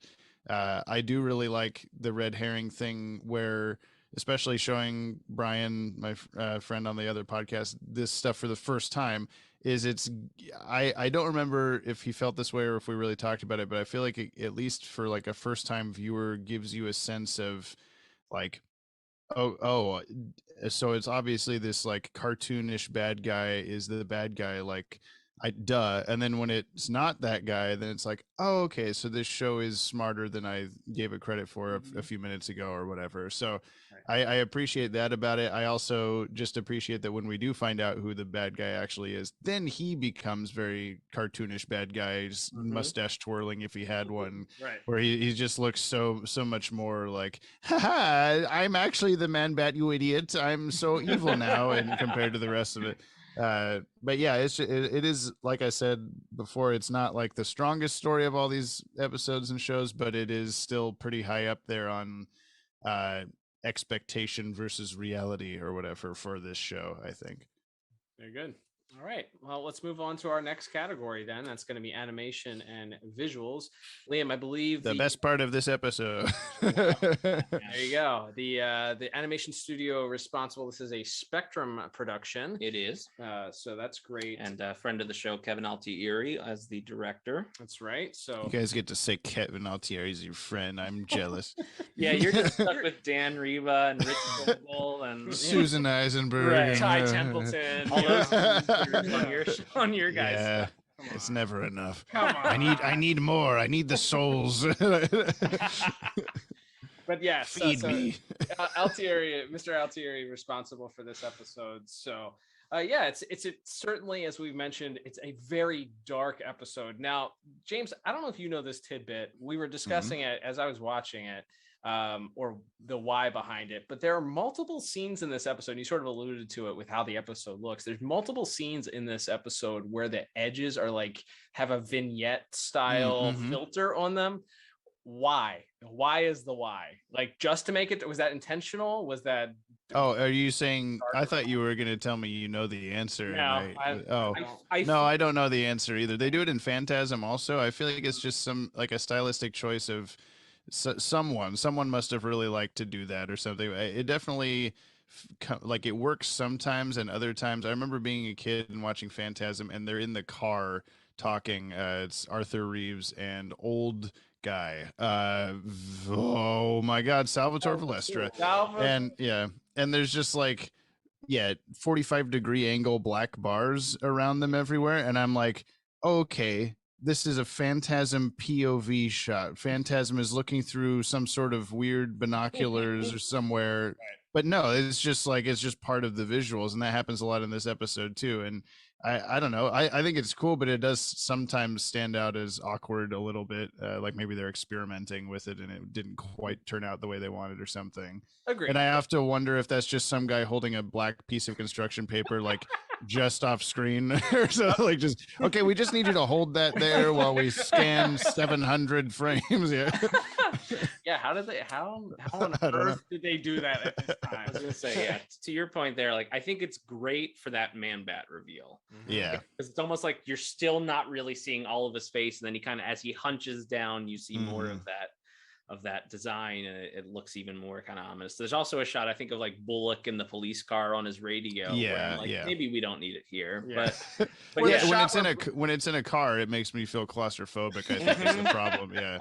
I do really like the red herring thing, where especially showing Brian, my friend on the other podcast, this stuff for the first time, I don't remember if he felt this way or if we really talked about it, but I feel like at least for like a first time viewer, gives you a sense of like, oh, so it's obviously this like cartoonish bad guy is the bad guy, like and then when it's not that guy, then it's like, oh, okay, so this show is smarter than I gave it credit for a few minutes ago or whatever. So I appreciate that about it. I also just appreciate that when we do find out who the bad guy actually is, then he becomes very cartoonish bad guy, just mustache twirling if he had one, where he just looks so much more like, haha, I'm actually the Man-Bat, you idiot, I'm so evil now, and compared to the rest of it. But yeah, it is, like I said before, it's not like the strongest story of all these episodes and shows, but it is still pretty high up there on expectation versus reality or whatever for this show, I think. Very good. All right, well, let's move on to our next category then. That's going to be animation and visuals. Liam, I believe the best part of this episode. There you go. The animation studio responsible. This is a Spectrum production. It is. So that's great. And a friend of the show, Kevin Altieri, as the director. That's right. So you guys get to say Kevin Altieri is your friend. I'm jealous. Yeah, you're just stuck with Dan Riva and Rich Vogel and Susan Eisenberg, Ty Templeton. All those on your guys. Yeah, it's never enough. Come on. I need more. I need the souls. But yeah, feed me. Altieri, Mr. Altieri, responsible for this episode. So yeah, it's certainly, as we've mentioned, it's a very dark episode. Now, James, I don't know if you know this tidbit. We were discussing it as I was watching it. Or the why behind it, but there are multiple scenes in this episode. You sort of alluded to it with how the episode looks. There's multiple scenes in this episode where the edges are like have a vignette style filter on them. Why is the why? Like, just to make it, was that intentional? Was that are you saying, I thought you were going to tell me you know the answer. No, I don't know the answer either. They do it in Phantasm also. I feel like it's just a stylistic choice of someone must have really liked to do that or something. It definitely like it works sometimes and other times. I remember being a kid and watching Phantasm, and they're in the car talking. It's Arthur Reeves and old guy. Oh my God, Salvatore Valestra. And there's just like 45-degree angle black bars around them everywhere, and I'm like, okay, this is a Phantasm POV shot. Phantasm is looking through some sort of weird binoculars or somewhere. But no, it's just part of the visuals, and that happens a lot in this episode too. And I don't know. I think it's cool, but it does sometimes stand out as awkward a little bit. Like maybe they're experimenting with it and it didn't quite turn out the way they wanted or something. Agreed. And I have to wonder if that's just some guy holding a black piece of construction paper, like just off screen or something. Like just, okay, we just need you to hold that there while we scan 700 frames. Yeah. Yeah. How on earth did they do that at this time? I was gonna say, yeah, to your point there, like I think it's great for that Man-Bat reveal. Yeah, because it's almost like you're still not really seeing all of his face, and then he kind of, as he hunches down, you see more of that design, and it looks even more kind of ominous. There's also a shot I think of like Bullock in the police car on his radio. Yeah, maybe we don't need it here, but when it's in a car, it makes me feel claustrophobic. I think is the problem. Yeah.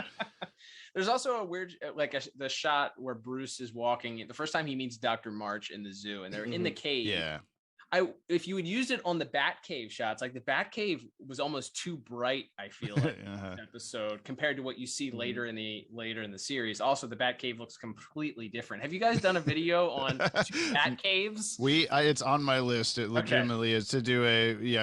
There's also a weird, the shot where Bruce is walking the first time he meets Dr. March in the zoo, and they're in the cave. Yeah. If you had used it on the Batcave shots, like the Batcave was almost too bright, I feel like in this episode compared to what you see later in the series. Also, the Batcave looks completely different. Have you guys done a video on Batcaves? It's on my list. It legitimately is to do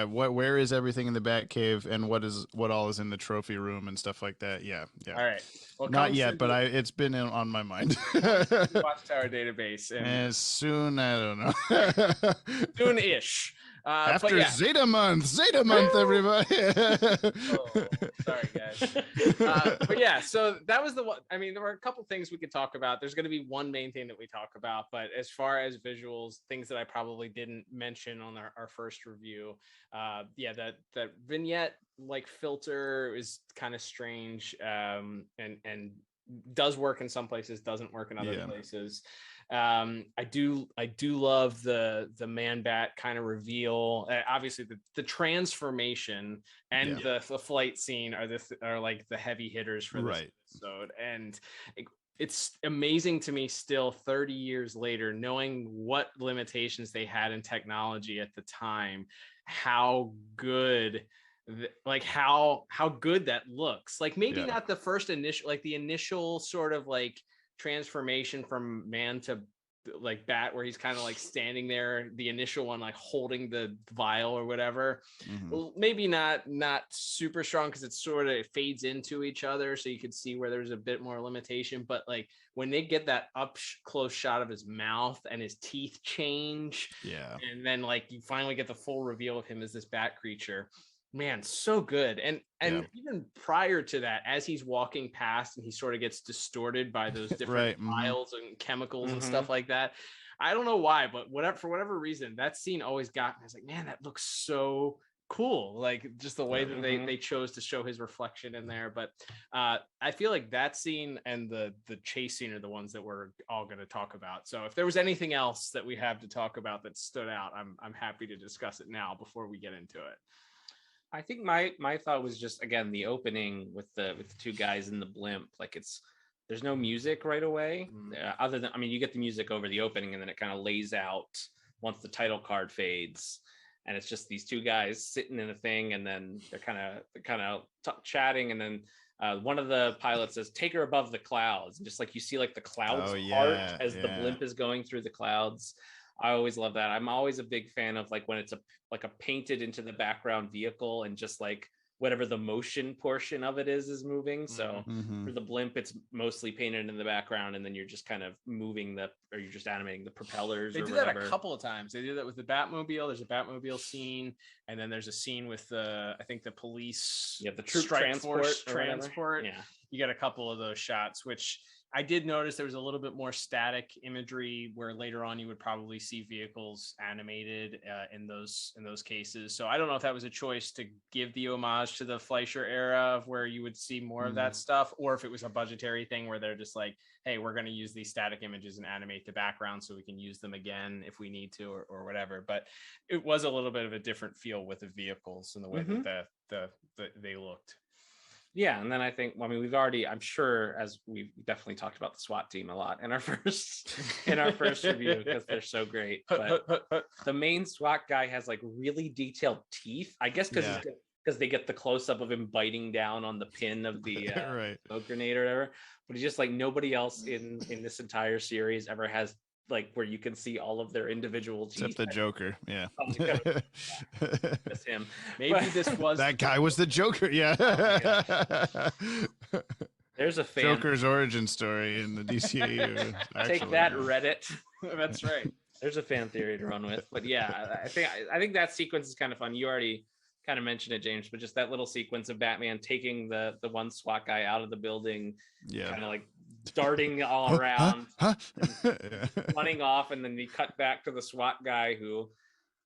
where is everything in the Batcave and what all is in the trophy room and stuff like that. Yeah. All right. Well, not yet, but it's been on my mind. Watchtower Database, and soon, I don't know. Soon-ish. After Zeta month, everybody. Sorry, guys. But yeah, so that was the one. I mean, there were a couple things we could talk about. There's going to be one main thing that we talk about, but as far as visuals, things that I probably didn't mention on our first review, that vignette like filter is kind of strange, and does work in some places, doesn't work in other places. I do love the Man-Bat kind of reveal. Obviously the transformation and the flight scene are like the heavy hitters for this episode. And it's amazing to me still 30 years later, knowing what limitations they had in technology at the time, how good how good that looks. Like maybe not the first initial sort of like transformation from man to like bat where he's kind of like standing there, the initial one like holding the vial or whatever. Well, maybe not super strong because it sort of fades into each other, so you could see where there's a bit more limitation. But like when they get that up close shot of his mouth and his teeth change, and then like you finally get the full reveal of him as this bat creature, man, so good. And even prior to that, as he's walking past and he sort of gets distorted by those different vials and chemicals and stuff like that, I don't know why, but for whatever reason, that scene always got me. I was like, man, that looks so cool. Like just the way that they chose to show his reflection in there. But I feel like that scene and the chase scene are the ones that we're all going to talk about. So if there was anything else that we have to talk about that stood out, I'm happy to discuss it now before we get into it. I think my thought was just, again, the opening with the two guys in the blimp. Like there's no music right away, other than, I mean, you get the music over the opening and then it kind of lays out once the title card fades, and it's just these two guys sitting in a thing, and then they're kind of chatting, and then one of the pilots says, "Take her above the clouds," and just like you see like the clouds part as the blimp is going through the clouds. I always love that. I'm always a big fan of like when it's a painted into the background vehicle and just like whatever the motion portion of it is moving. So for the blimp, it's mostly painted in the background, and then you're just kind of moving you're just animating the propellers. They do that a couple of times. They do that with the Batmobile. There's a Batmobile scene, and then there's a scene with the police. The troop transport. Yeah, you get a couple of those shots, which I did notice there was a little bit more static imagery where later on you would probably see vehicles animated in those cases. So I don't know if that was a choice to give the homage to the Fleischer era of where you would see more of that stuff, or if it was a budgetary thing where they're just like, hey, we're going to use these static images and animate the background so we can use them again if we need to, or whatever. But it was a little bit of a different feel with the vehicles and the way that they looked. Yeah, and then I think, we've already, I'm sure, as we've definitely talked about the SWAT team a lot in our first review because they're so great. But the main SWAT guy has like really detailed teeth, I guess, because they get the close up of him biting down on the pin of the smoke grenade or whatever. But it's just like nobody else in this entire series ever has like where you can see all of their individual teeth. Except the Joker, yeah. That's him. Maybe this was that guy was the Joker, yeah. There's a fan. Joker's origin story in the DCAU. Take that, Reddit. That's right. There's a fan theory to run with, but yeah, I think that sequence is kind of fun. You already kind of mentioned it, James, but just that little sequence of Batman taking the one SWAT guy out of the building, kind of like darting all around, running off, and then we cut back to the SWAT guy who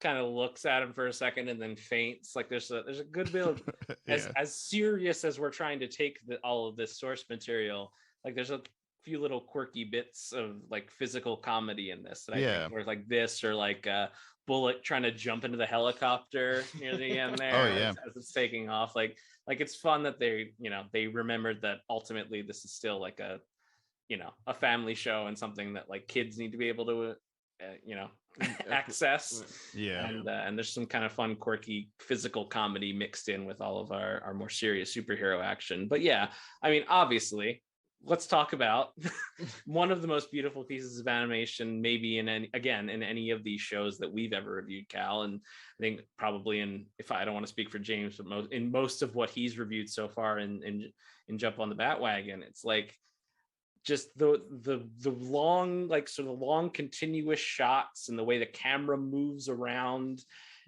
kind of looks at him for a second and then faints. Like there's a good bit of as serious as we're trying to take all of this source material. Like there's a few little quirky bits of like physical comedy in this that I think were like this, or like Bullet trying to jump into the helicopter near the end there as it's taking off. Like it's fun that they remembered that ultimately this is still like a family show and something that like kids need to be able to access. And there's some kind of fun, quirky physical comedy mixed in with all of our more serious superhero action. But yeah, I mean, obviously, let's talk about one of the most beautiful pieces of animation maybe in any of these shows that we've ever reviewed, Cal. And I think probably if I don't want to speak for James, but in most of what he's reviewed so far in Jump on the Bat-Wagon, it's like just the long, like sort of long continuous shots and the way the camera moves around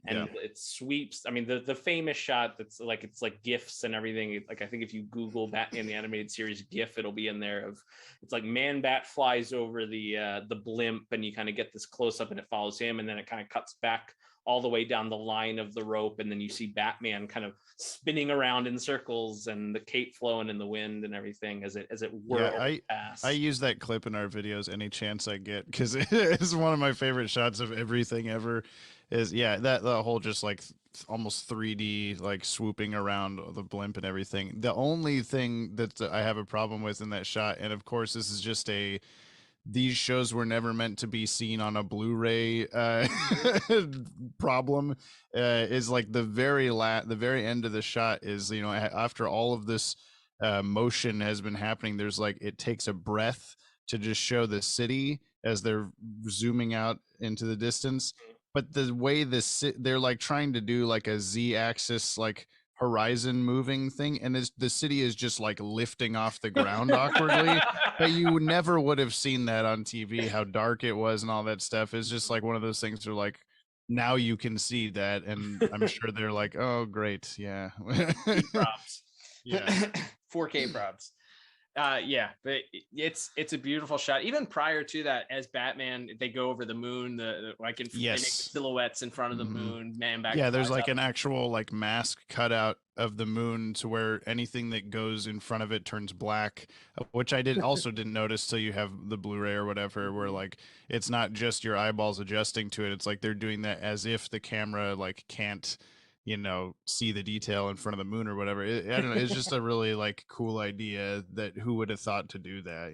and it sweeps. I mean, the famous shot that's like, it's like GIFs and everything. Like, I think if you Google Batman the Animated Series GIF, it'll be in there of, it's like Man-Bat flies over the blimp and you kind of get this close up and it follows him. And then it kind of cuts back all the way down the line of the rope. And then you see Batman kind of spinning around in circles and the cape flowing in the wind and everything as it whirls past. I use that clip in our videos any chance I get because it's one of my favorite shots of everything ever. Is that whole just like almost 3D like swooping around the blimp and everything. The only thing that I have a problem with in that shot, and of course this is just these shows were never meant to be seen on a Blu-ray problem, is like the very end of the shot is, after all of this motion has been happening, there's like, it takes a breath to just show the city as they're zooming out into the distance. But the way they're like trying to do like a Z-axis like horizon moving thing, and the city is just like lifting off the ground awkwardly. But you never would have seen that on TV, how dark it was and all that stuff. It's just like one of those things where like now you can see that, and I'm sure they're like, oh great, yeah. Props. 4K props. But it's a beautiful shot. Even prior to that, as Batman, they go over the moon, they make silhouettes in front of the moon. There's like an actual like mask cutout of the moon to where anything that goes in front of it turns black, which I didn't notice till you have the Blu-ray or whatever, where like it's not just your eyeballs adjusting to it. It's like they're doing that as if the camera like can't see the detail in front of the moon or whatever. I don't know. It's just a really like cool idea that who would have thought to do that,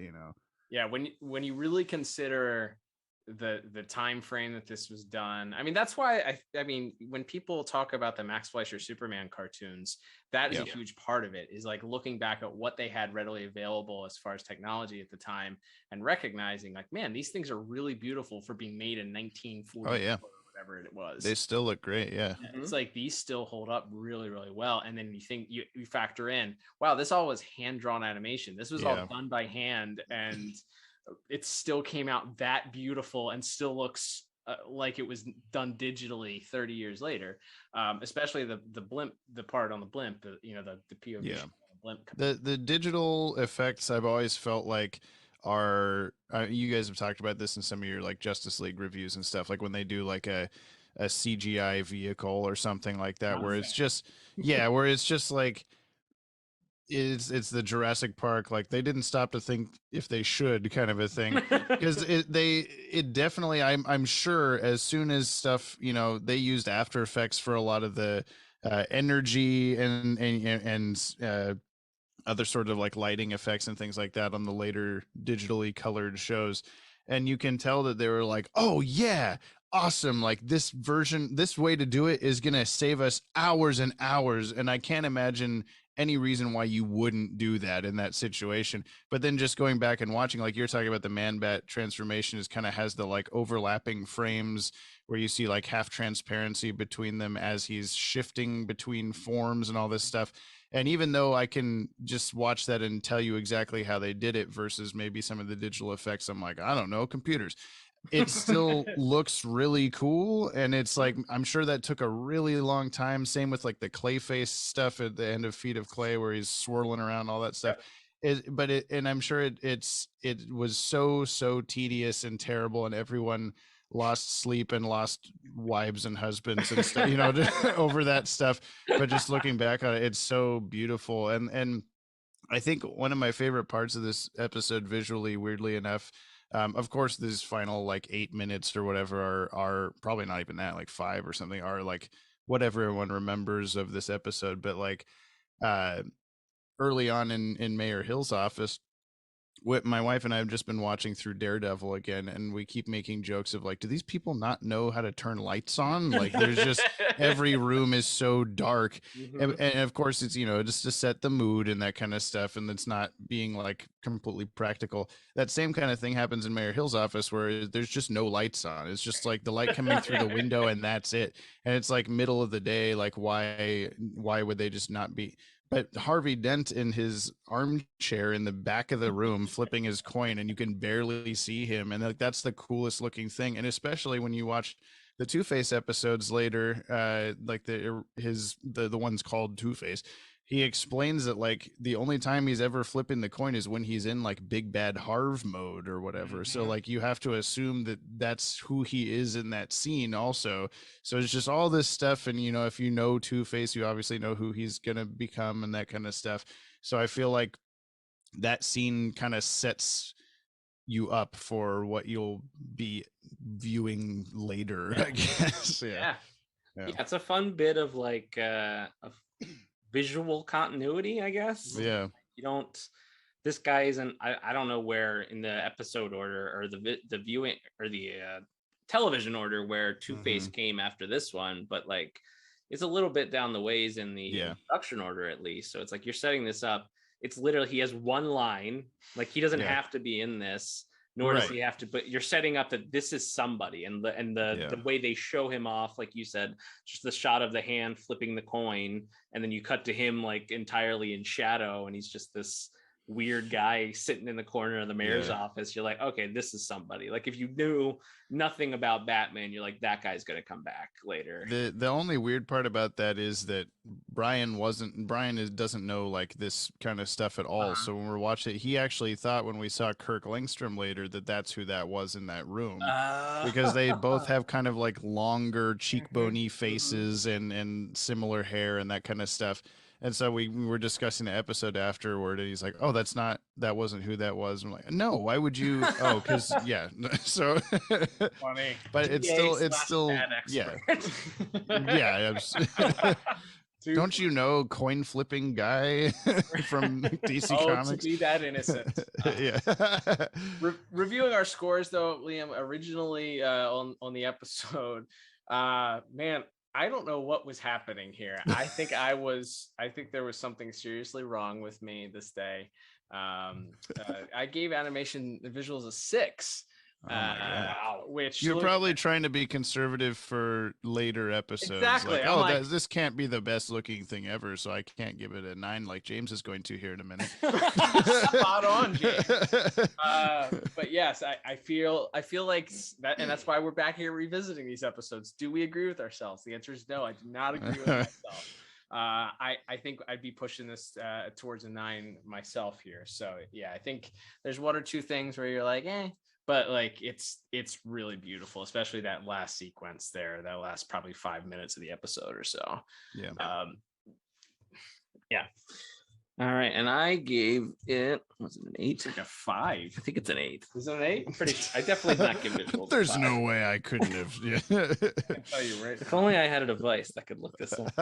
Yeah. When you really consider the time frame that this was done, I mean, that's why I mean, when people talk about the Max Fleischer Superman cartoons, that is a huge part of it, is like looking back at what they had readily available as far as technology at the time and recognizing like, man, these things are really beautiful for being made in 1940. Oh yeah. Whatever it was, they still look great. It's like these still hold up really, really well. And then you think you factor in, wow, this all was hand-drawn animation. This was all done by hand, and it still came out that beautiful and still looks like it was done digitally 30 years later. Especially the blimp, the part on the blimp, the POV on the blimp. The digital effects, I've always felt like are you guys have talked about this in some of your like Justice League reviews and stuff, like when they do like a CGI vehicle or something like that, where it's just where it's just like it's the Jurassic Park, like they didn't stop to think if they should kind of a thing, because it definitely, I'm sure as soon as stuff, you know, they used After Effects for a lot of the energy and other sort of like lighting effects and things like that on the later digitally colored shows, and you can tell that they were like, oh yeah, awesome, like this version, this way to do it is gonna save us hours and hours, and I can't imagine any reason why you wouldn't do that in that situation. But then just going back and watching, like you're talking about, the Man-Bat transformation is kind of has the like overlapping frames where you see like half transparency between them as he's shifting between forms and all this stuff. And even though I can just watch that and tell you exactly how they did it versus maybe some of the digital effects, I'm like, I don't know, computers. It still looks really cool, and it's like, I'm sure that took a really long time. Same with like the Clayface stuff at the end of Feet of Clay, where he's swirling around, all that stuff. And I'm sure it was so tedious and terrible, and everyone lost sleep and lost wives and husbands and stuff, you know, over that stuff. But just looking back on it, it's so beautiful. And I think one of my favorite parts of this episode visually, weirdly enough, of course, these final like 8 minutes or whatever are probably not even that, like 5 or something, are like what everyone remembers of this episode. But like early on in Mayor Hill's office, my wife and I have just been watching through Daredevil again, and we keep making jokes of like, do these people not know how to turn lights on? Like there's just every room is so dark. And of course it's, you know, just to set the mood and that kind of stuff, and it's not being like completely practical. That same kind of thing happens in Mayor Hill's office, where there's just no lights on. It's just like the light coming through the window and that's it. And it's like middle of the day, like why would they just not be? But Harvey Dent in his armchair in the back of the room flipping his coin, and you can barely see him, and like that's the coolest looking thing. And especially when you watch the Two-Face episodes later, like the ones called Two-Face, he explains that like the only time he's ever flipping the coin is when he's in like big bad Harv mode or whatever. So like you have to assume that that's who he is in that scene also. So it's just all this stuff, and you know, if you know Two-Face, you obviously know who he's gonna become and that kind of stuff. So I feel like that scene kind of sets you up for what you'll be viewing later, I guess. Yeah, it's a fun bit of like of visual continuity, I guess. Yeah, you don't, this guy isn't, I don't know where in the episode order or the viewing or the television order where Two-Face came after this one, but like it's a little bit down the ways in the production order at least. So it's like you're setting this up, it's literally, he has one line, like he doesn't have to be in this, nor does he have to, but you're setting up that this is somebody, and the way they show him off, like you said, just the shot of the hand flipping the coin, and then you cut to him like entirely in shadow, and he's just this weird guy sitting in the corner of the mayor's office. You're like, okay, this is somebody. Like if you knew nothing about Batman, you're like, that guy's gonna come back later. The only weird part about that is that Brian doesn't know like this kind of stuff at all. So when we're watching it, he actually thought when we saw Kirk Langstrom later that that's who that was in that room, because they both have kind of like longer cheekbony faces and similar hair and that kind of stuff. And so we were discussing the episode afterward, and he's like, "Oh, that wasn't who that was." I'm like, "No, why would you?" Oh, because So funny, but it's still yeah. Don't you know, coin flipping guy from DC Comics? To be that innocent. Reviewing our scores though, Liam, originally on the episode, man, I don't know what was happening here. I think there was something seriously wrong with me this day. I gave animation the visuals a 6. Which you're probably trying to be conservative for later episodes. Exactly. Like, this can't be the best looking thing ever, so I can't give it a 9 like James is going to here in a minute. Spot on, James. But yes, I feel like that, and that's why we're back here revisiting these episodes. Do we agree with ourselves? The answer is no. I do not agree with myself. I think I'd be pushing this towards a 9 myself here. So yeah, I think there's one or two things where you're like, but like it's really beautiful, especially that last sequence there, that last probably 5 minutes of the episode or so. Yeah. Yeah. All right, and I gave it, was it an 8? It's like a 5. I think it's an 8. Is it an 8? I definitely did not give it. There's no way I couldn't have. Yeah. I tell you right. If only I had a device that could look this up.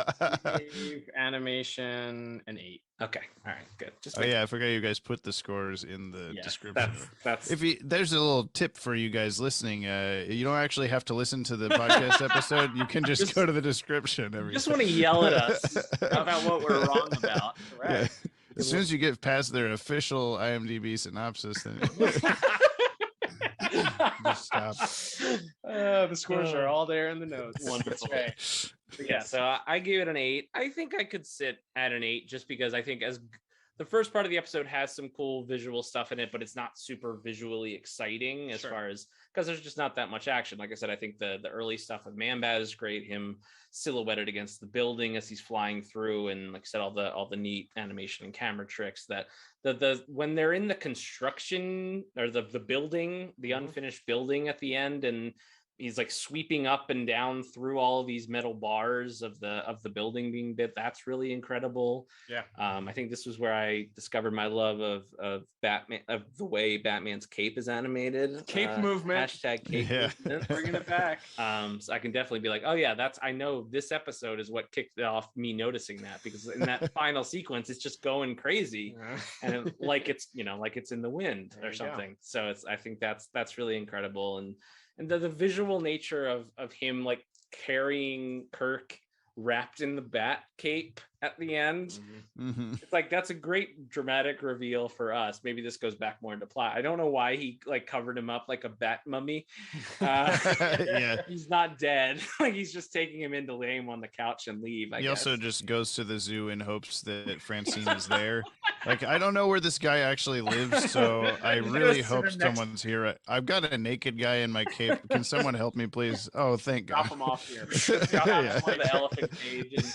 Animation an 8. Okay, all right, good. Just I forgot you guys put the scores in the description. That's there's a little tip for you guys listening. You don't actually have to listen to the podcast episode. You can just go to the description. Just want to yell at us about what we're wrong about. Right. Yeah. As soon as you get past their official IMDb synopsis, then just stop. The scores are all there in the notes. Wonderful. That's right. Yeah, so I gave it an 8. I think I could sit at an 8 just because I think as the first part of the episode has some cool visual stuff in it, but it's not super visually exciting as far as, because there's just not that much action. Like I said, I think the early stuff with Man-Bat is great. Him silhouetted against the building as he's flying through, and like I said, all the neat animation and camera tricks that the when they're in the construction or the building, the unfinished building at the end, and he's like sweeping up and down through all of these metal bars of the building being built. That's really incredible. Yeah. I think this was where I discovered my love of Batman, of the way Batman's cape is animated. Cape movement. Hashtag cape movement. Bringing it back. So I can definitely be like, oh yeah, I know this episode is what kicked off me noticing that, because in that final sequence, it's just going crazy. And like it's in the wind or something. So I think that's really incredible. And the visual nature of him like carrying Kirk wrapped in the bat cape at the end. It's like, that's a great dramatic reveal for us. Maybe this goes back more into plot. I don't know why he like covered him up like a bat mummy. He's not dead. Like he's just taking him in to lay him on the couch and leave. He also just goes to the zoo in hopes that Francine is there. Like, I don't know where this guy actually lives, so I really hope someone's here. I've got a naked guy in my cape. Can someone help me, please? Oh, thank God. Drop him off here. Drop him on the elephant cage.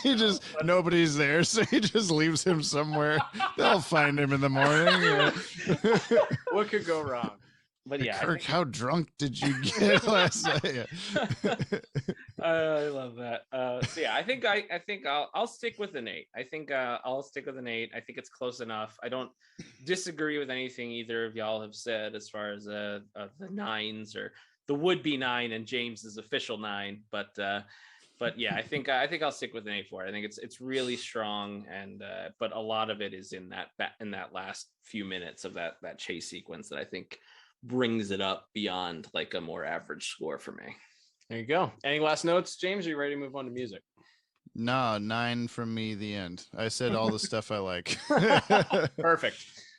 He just, nobody's there, so he just leaves him somewhere. They'll find him in the morning. What could go wrong? But yeah, Kirk, how drunk did you get last night? I love that. So yeah, I think I'll stick with an 8. I think I'll stick with an 8. I think it's close enough. I don't disagree with anything either of y'all have said as far as the 9s or the would-be 9 and James's official 9. But yeah, I think I'll stick with an 8 for it. I think it's really strong, and but a lot of it is in that last few minutes of that chase sequence that I think brings it up beyond like a more average score for me. There you go. Any last notes, James? Are you ready to move on to music? No, 9 from me, the end. I said all the stuff I like. Perfect.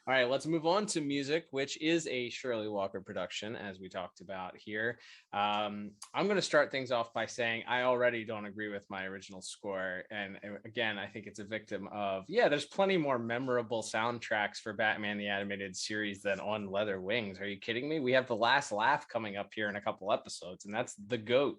All right, let's move on to music, which is a Shirley Walker production, as we talked about here. I'm going to start things off by saying I already don't agree with my original score. And again, I think it's a victim of, there's plenty more memorable soundtracks for Batman the Animated Series than On Leather Wings. Are you kidding me? We have The Last Laugh coming up here in a couple episodes, and that's the GOAT.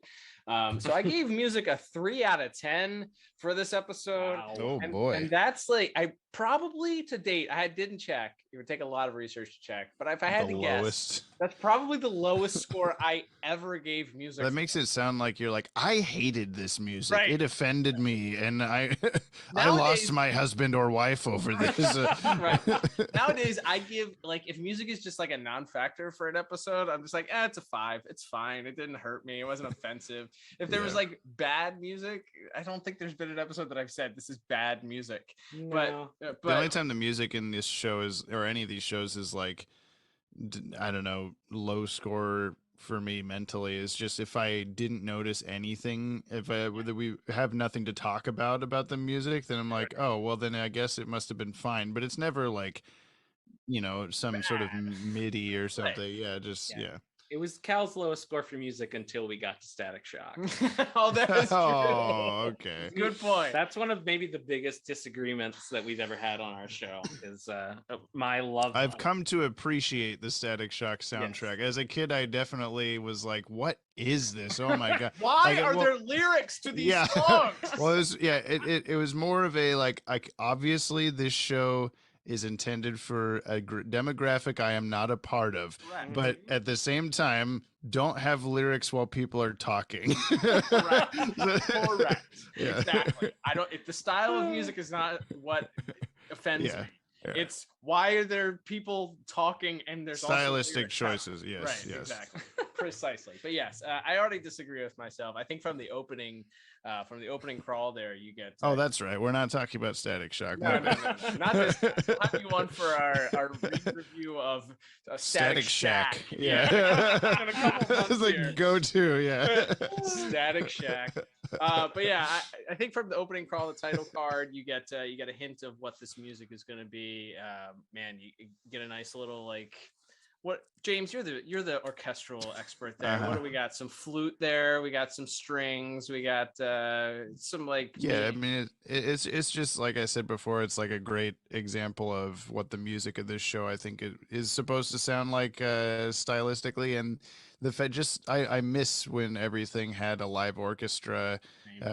So I gave music a 3 out of 10 for this episode. Wow. Oh, boy. And that's like, I probably to date, I didn't check. It would take a lot of research to check. But if I had to guess, that's probably the lowest score I ever gave music. That makes it sound like you're like, I hated this music. Right. It offended me. And I lost my husband or wife over this. Right. Nowadays, I give, like, if music is just like a non-factor for an episode, I'm just like, it's a 5. It's fine. It didn't hurt me. It wasn't offensive. If there was like bad music, I don't think there's been an episode that I've said this is bad music. No. But the only time the music in this show is, or any of these shows is like, I don't know, low score for me mentally is just if I didn't notice anything, whether we have nothing to talk about the music, then I'm like, oh, well, then I guess it must have been fine. But it's never like, some sort of MIDI or something. Right. Yeah. It was Cal's lowest score for music until we got to Static Shock. Oh, that is true. Oh, okay. Good point. That's one of maybe the biggest disagreements that we've ever had on our show is my love. I've come to appreciate the Static Shock soundtrack. As a kid, I definitely was like, what is this? Oh my God. Why are there lyrics to these songs? Well, it was more of a like obviously this show is intended for a demographic I am not a part of, but at the same time, don't have lyrics while people are talking. Correct. Yeah. Exactly. If the style of music is not what offends me, it's why are there people talking and there's stylistic choices. Yes, right, yes, exactly, precisely. But yes, I already disagree with myself. I think from the opening crawl there, you get. Oh, that's right. We're not talking about Static Shock. No. Not this. We'll have you on for our review of Static Shack. Yeah. It's like go-to. Yeah. Static Shack. But yeah, I think from the opening crawl, the title card, you get a hint of what this music is going to be. Man, you get a nice little like. What, James? You're the orchestral expert there. What do we got? Some flute there. We got some strings. We got some like. Yeah, I mean it's just like I said before. It's like a great example of what the music of this show I think it is supposed to sound like stylistically, and the fact I miss when everything had a live orchestra.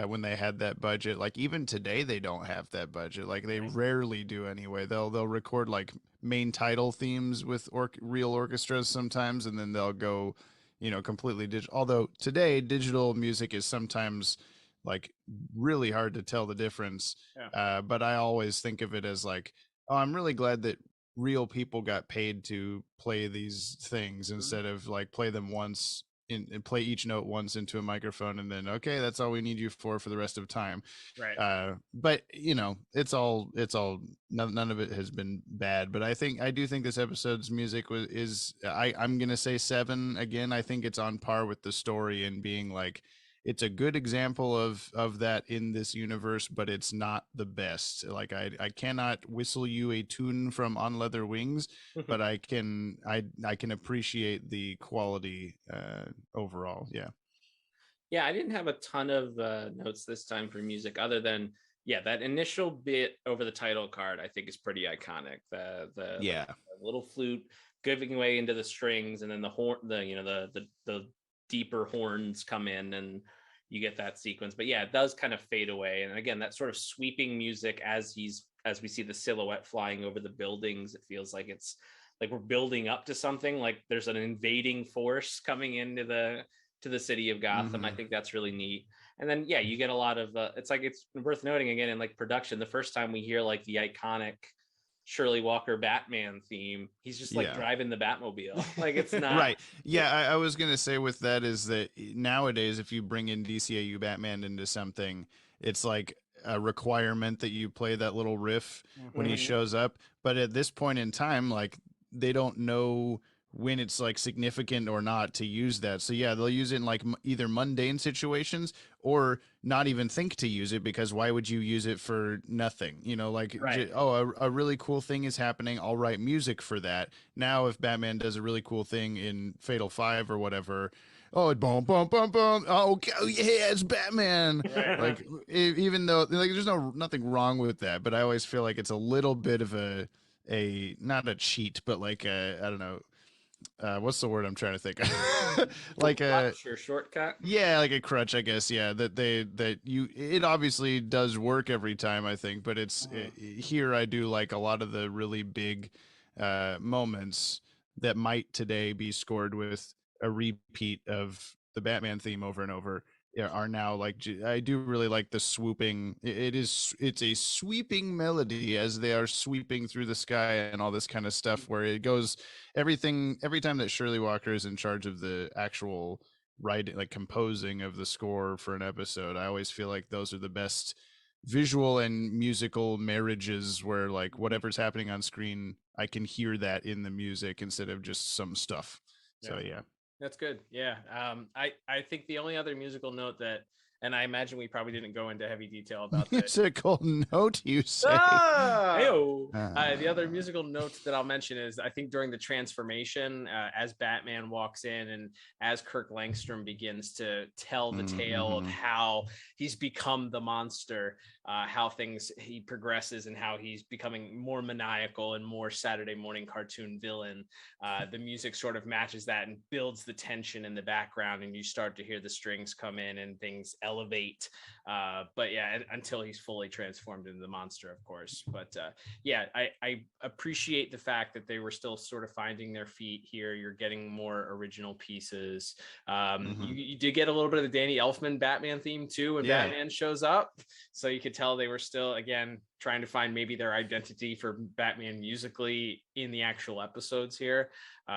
When they had that budget, like even today they don't have that budget. Like they rarely do anyway. They'll record like main title themes with real orchestras sometimes, and then they'll go, completely digital. Although today digital music is sometimes like really hard to tell the difference. But I always think of it as like, oh, I'm really glad that real people got paid to play these things instead of like play them once and play each note once into a microphone and then okay, that's all we need you for the rest of time. Right. But it's all none of it has been bad, but I do think this episode's music I'm gonna say 7 again. I think it's on par with the story and being like it's a good example of that in this universe, but it's not the best. Like I cannot whistle you a tune from On Leather Wings, but I can appreciate the quality overall. Yeah, I didn't have a ton of notes this time for music other than that initial bit over the title card I think is pretty iconic. The little flute giving way into the strings, and then the horn, the deeper horns come in and you get that sequence. But it does kind of fade away, and again that sort of sweeping music as we see the silhouette flying over the buildings, it feels like it's like we're building up to something, like there's an invading force coming into the city of Gotham. I think that's really neat. And then you get a lot of it's worth noting again in like production, the first time we hear like the iconic Shirley Walker Batman theme, he's just like driving the Batmobile. Like it's not right. I was gonna say with that is that nowadays if you bring in DCAU Batman into something, it's like a requirement that you play that little riff when he shows up. But at this point in time, like they don't know when it's like significant or not to use that. So they'll use it in like either mundane situations or not even think to use it, because why would you use it for nothing? A really cool thing is happening, I'll write music for that. Now if Batman does a really cool thing in Fatal 5 or whatever, boom boom boom boom, oh yeah, it's Batman. Like even though like there's nothing wrong with that, but I always feel like it's a little bit of a not a cheat, but like I don't know, what's the word I'm trying to think of? Like a shortcut. Like a crutch, I guess. It obviously does work every time, I think, but it's here I do like a lot of the really big moments that might today be scored with a repeat of the Batman theme over and over are now like, I do really like the swooping. It's a sweeping melody as they are sweeping through the sky and all this kind of stuff, where it goes every time that Shirley Walker is in charge of the actual writing, like composing of the score for an episode. I always feel like those are the best visual and musical marriages, where like whatever's happening on screen, I can hear that in the music instead of just some stuff. So that's good. I think the only other musical note that And I imagine we probably didn't go into heavy detail about that. Musical note, you say? The other musical note that I'll mention is I think during the transformation, as Batman walks in and as Kirk Langstrom begins to tell the tale of how he's become the monster, how he progresses and how he's becoming more maniacal and more Saturday morning cartoon villain. The music sort of matches that and builds the tension in the background, and you start to hear the strings come in and things elevate. But yeah, until he's fully transformed into the monster, of course. But yeah, I appreciate the fact that they were still sort of finding their feet here. You're getting more original pieces. You did get a little bit of the Danny Elfman Batman theme too when Batman shows up, so you could tell they were still, again, trying to find maybe their identity for Batman musically in the actual episodes here.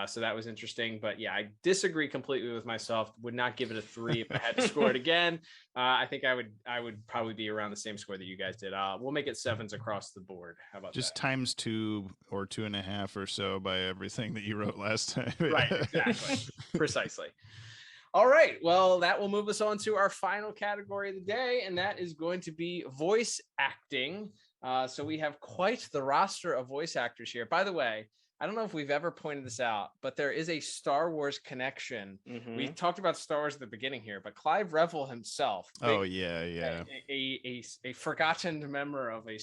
So that was interesting. But yeah, I disagree completely with myself. Would not give it a 3 if I had to score it again. I think I would probably be around the same score that you guys did. We'll make it 7s across the board. How about just that? times 2 or 2.5 or so by everything that you wrote last time. Right, exactly. Precisely. All right, well, that will move us on to our final category of the day, and that is going to be voice acting. So we have quite the roster of voice actors here. By the way, I don't know if we've ever pointed this out, but there is a Star Wars connection. We talked about Star Wars at the beginning here, but Clive Revill himself. A forgotten member of the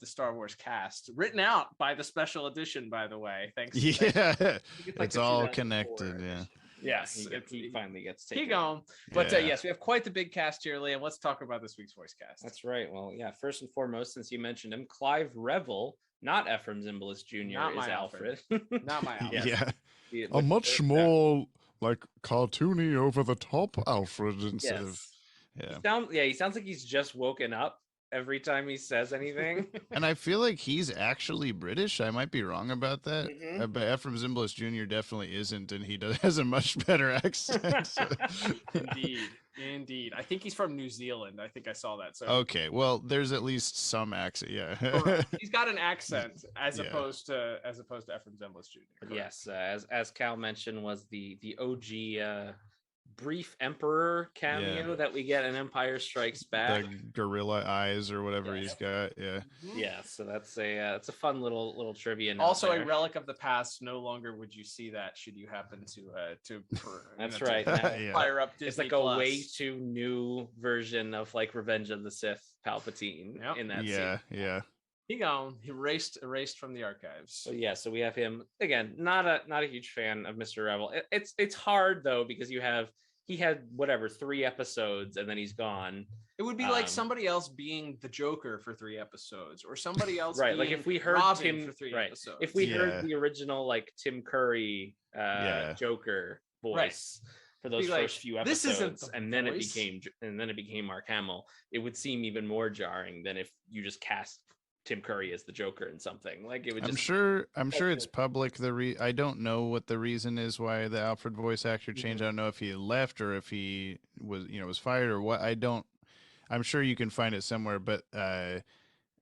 Star Wars cast, written out by the special edition, by the way. Thanks. It's all connected. Yeah. Yes, he finally gets taken. He gone. But yes, we have quite the big cast here, Liam. Let's talk about this week's voice cast. That's right. Well, yeah, first and foremost, since you mentioned him, Clive Revill, not Ephraim Zimbalist Jr., is Alfred. Not my Alfred. Yeah. A much more like cartoony, over the top Alfred instead of he sounds like he's just woken up every time he says anything. And I feel like he's actually British. I might be wrong about that. But Ephraim Zimbalist Jr. definitely isn't, and he has a much better accent. Indeed. I think he's from New Zealand. I think I saw that. So okay, well, there's at least some accent. Yeah, he's got an accent as opposed to Ephraim Zimbalist Jr. Correct. Yes, as Cal mentioned, was the OG brief Emperor cameo that we get in Empire Strikes Back. The gorilla eyes or whatever he's got. So that's a fun little trivia. Also a relic of the past. No longer would you see that should you happen to that's right. Fire up Disney. It's like a way too new version of like Revenge of the Sith Palpatine in that scene. Yeah. He gone. He erased from the archives. So we have him again. Not a huge fan of Mr. Revill. It's hard though, because he had 3 episodes and then he's gone. It would be like somebody else being the Joker for 3 episodes, or somebody else right. Being like if we heard Robin Tim for 3 episodes. If we heard the original like Tim Curry Joker voice for those first few episodes, and then it became Mark Hamill, it would seem even more jarring than if you just cast Tim Curry as the Joker in something. Like it would just I'm sure it's public. I don't know what the reason is why the Alfred voice actor changed. I don't know if he left or if he was fired or what. I'm sure you can find it somewhere, but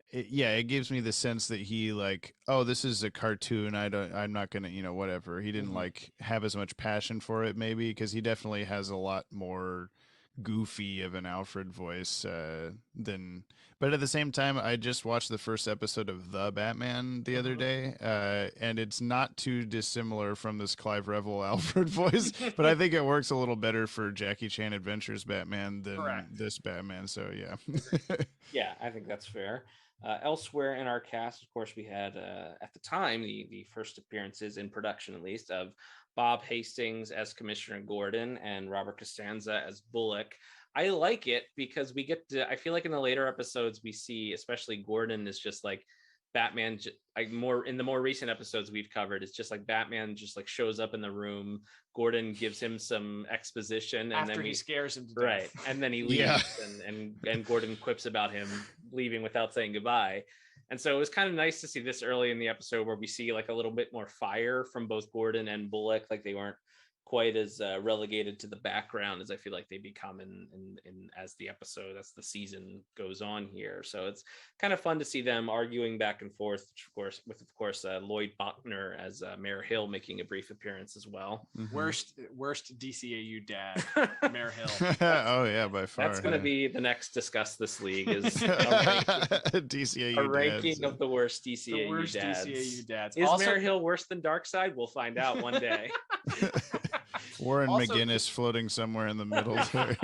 it gives me the sense that he this is a cartoon. I'm not gonna, whatever. He didn't have as much passion for it, maybe, because he definitely has a lot more goofy of an Alfred voice than. But at the same time, I just watched the first episode of The Batman the other day, and it's not too dissimilar from this Clive Revill Alfred voice, but I think it works a little better for Jackie Chan Adventures Batman than this Batman. So yeah. Yeah, I think that's fair. Elsewhere in our cast, of course, we had at the time the first appearances in production, at least, of Bob Hastings as Commissioner Gordon and Robert Costanza as Bullock. I like it because we get to, I feel like in the later episodes we see, especially Gordon is just like Batman, more in the more recent episodes we've covered, it's just like Batman just like shows up in the room. Gordon gives him some exposition, and after then he scares him to death. And then he leaves, and Gordon quips about him leaving without saying goodbye. And so it was kind of nice to see this early in the episode where we see like a little bit more fire from both Gordon and Bullock. Like they weren't quite as relegated to the background as I feel like they become in as the season goes on here. So it's kind of fun to see them arguing back and forth, of course Lloyd Bachner as Mayor Hill making a brief appearance as well. Worst DCAU dad, Mayor Hill. Oh yeah, by far. That's going to be the next Discuss This League is DCAU a ranking of the worst DCAU dads. Is also, Mayor Hill worse than Darkseid? We'll find out one day. Warren McGinnis floating somewhere in the middle there.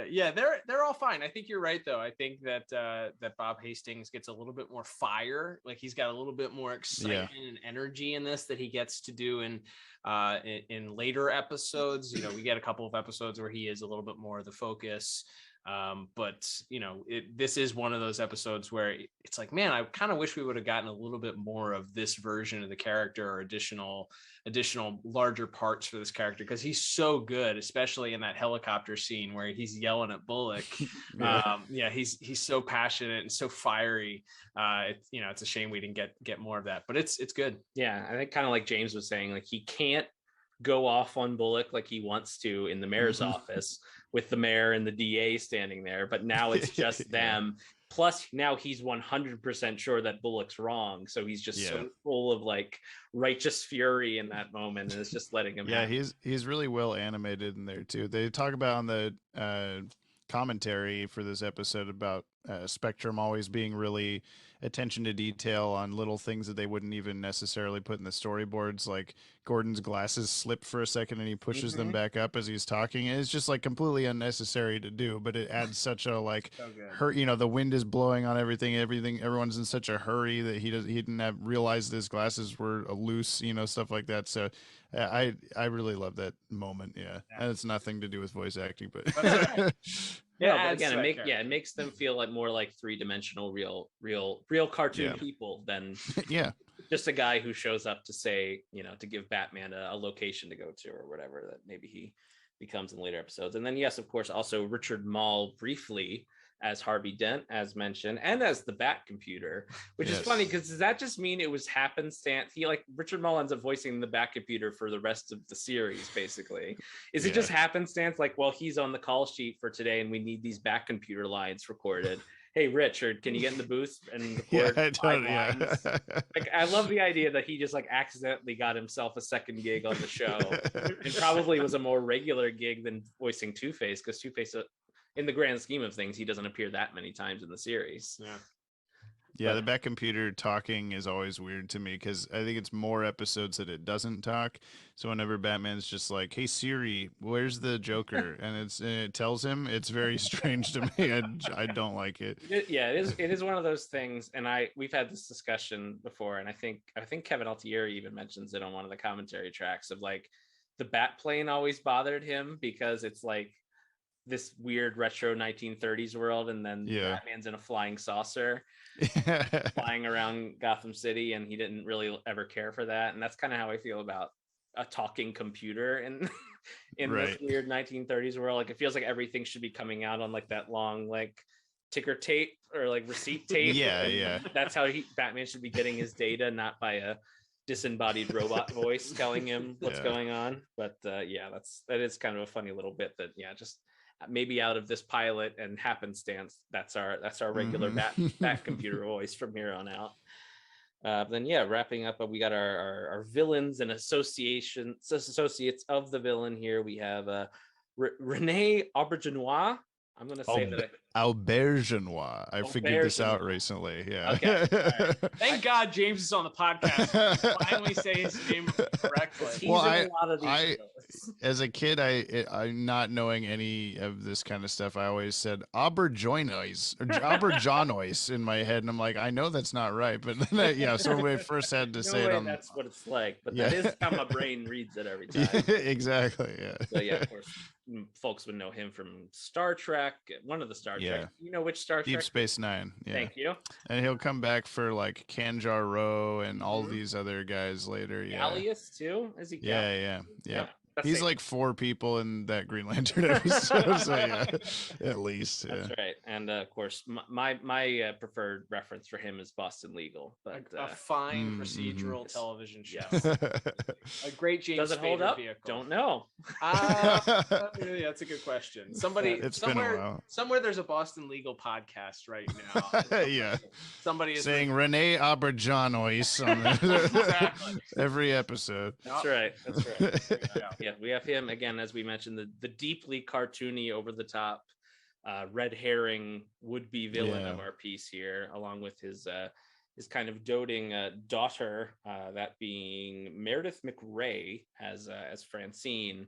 Yeah, they're all fine. I think you're right, though. I think that that Bob Hastings gets a little bit more fire. Like he's got a little bit more excitement and energy in this that he gets to do in later episodes. You know, we get a couple of episodes where he is a little bit more the focus. But you know, this is one of those episodes where it's like, man, I kind of wish we would have gotten a little bit more of this version of the character, or additional larger parts for this character, because he's so good, especially in that helicopter scene where he's yelling at Bullock. He's so passionate and so fiery. It's a shame we didn't get more of that, but it's good. Yeah, I think kind of like James was saying, like he can't go off on Bullock like he wants to in the mayor's office with the mayor and the DA standing there, but now it's just them. Plus now he's 100% sure that Bullock's wrong, so he's just so full of like righteous fury in that moment, and it's just letting him he's really well animated in there too. They talk about on the commentary for this episode about Spectrum always being really attention to detail on little things that they wouldn't even necessarily put in the storyboards, like Gordon's glasses slip for a second and he pushes them back up as he's talking. And it's just like completely unnecessary to do, but it adds such a like hurt. You know, the wind is blowing on everything, everyone's in such a hurry that he didn't have realized his glasses were loose, you know, stuff like that. So I really love that moment. And it's nothing to do with voice acting, but but again, it makes them feel like more like three-dimensional real cartoon people than just a guy who shows up to say, you know, to give Batman a location to go to or whatever that maybe he becomes in later episodes. And then yes, of course, also Richard Mall briefly as Harvey Dent, as mentioned, and as the Bat Computer, which is funny because does that just mean it was happenstance? Richard Mall ends up voicing the Bat Computer for the rest of the series, basically. Is it just happenstance? Like, well, he's on the call sheet for today and we need these Bat Computer lines recorded. Hey, Richard, can you get in the booth and record 5 lines? Like, I love the idea that he just like accidentally got himself a second gig on the show, and probably was a more regular gig than voicing Two-Face, because Two-Face, in the grand scheme of things, he doesn't appear that many times in the series. The Bat Computer talking is always weird to me, because I think it's more episodes that it doesn't talk. So whenever Batman's just like, "Hey Siri, where's the Joker?" and it tells him, it's very strange to me. I don't like it. It is one of those things, and we've had this discussion before, and I think Kevin Altieri even mentions it on one of the commentary tracks of like the Bat plane always bothered him because it's like this weird retro 1930s world, and then Batman's in a flying saucer flying around Gotham City, and he didn't really ever care for that. And that's kind of how I feel about a talking computer in this weird 1930s world. Like, it feels like everything should be coming out on like that long like ticker tape or like receipt tape. That's how Batman should be getting his data, not by a disembodied robot voice telling him what's going on. But that is kind of a funny little bit that just maybe out of this pilot and happenstance, that's our regular Bat Computer voice from here on out. Then wrapping up, we got our villains and associates of the villain here. We have Renee Auberjonois. I'm going to say that. Auberjonois. I figured this out recently. Yeah. Okay. Right. Thank God James is on the podcast. Finally say his name correctly. As a kid, I'm not knowing any of this kind of stuff. I always said Auberjonois in my head, and I'm like, I know that's not right. But then, so when I first had to say it, that's what it's like. But that is how my brain reads it every time. Exactly. Yeah. So of course, folks would know him from Star Trek, one of the Star Trek. You know which Star Trek? Deep Space Nine. Yeah. Thank you. And he'll come back for like Kanjar Row and all these other guys later. Alias too? Is he? Yeah. He's like 4 people in that Green Lantern episode, so yeah, at least. Yeah. That's right. And of course, my preferred reference for him is Boston Legal, but a fine procedural television show. A great James Does it hold Spader up? vehicle. Don't know. Yeah, that's a good question. Somewhere there's a Boston Legal podcast right now. Yeah. Somebody is saying Renee Auberjonois on every episode. That's right. Yeah, we have him again, as we mentioned, the deeply cartoony, over the top, red herring would be villain of our piece here, along with his kind of doting daughter, that being Meredith McRae as Francine,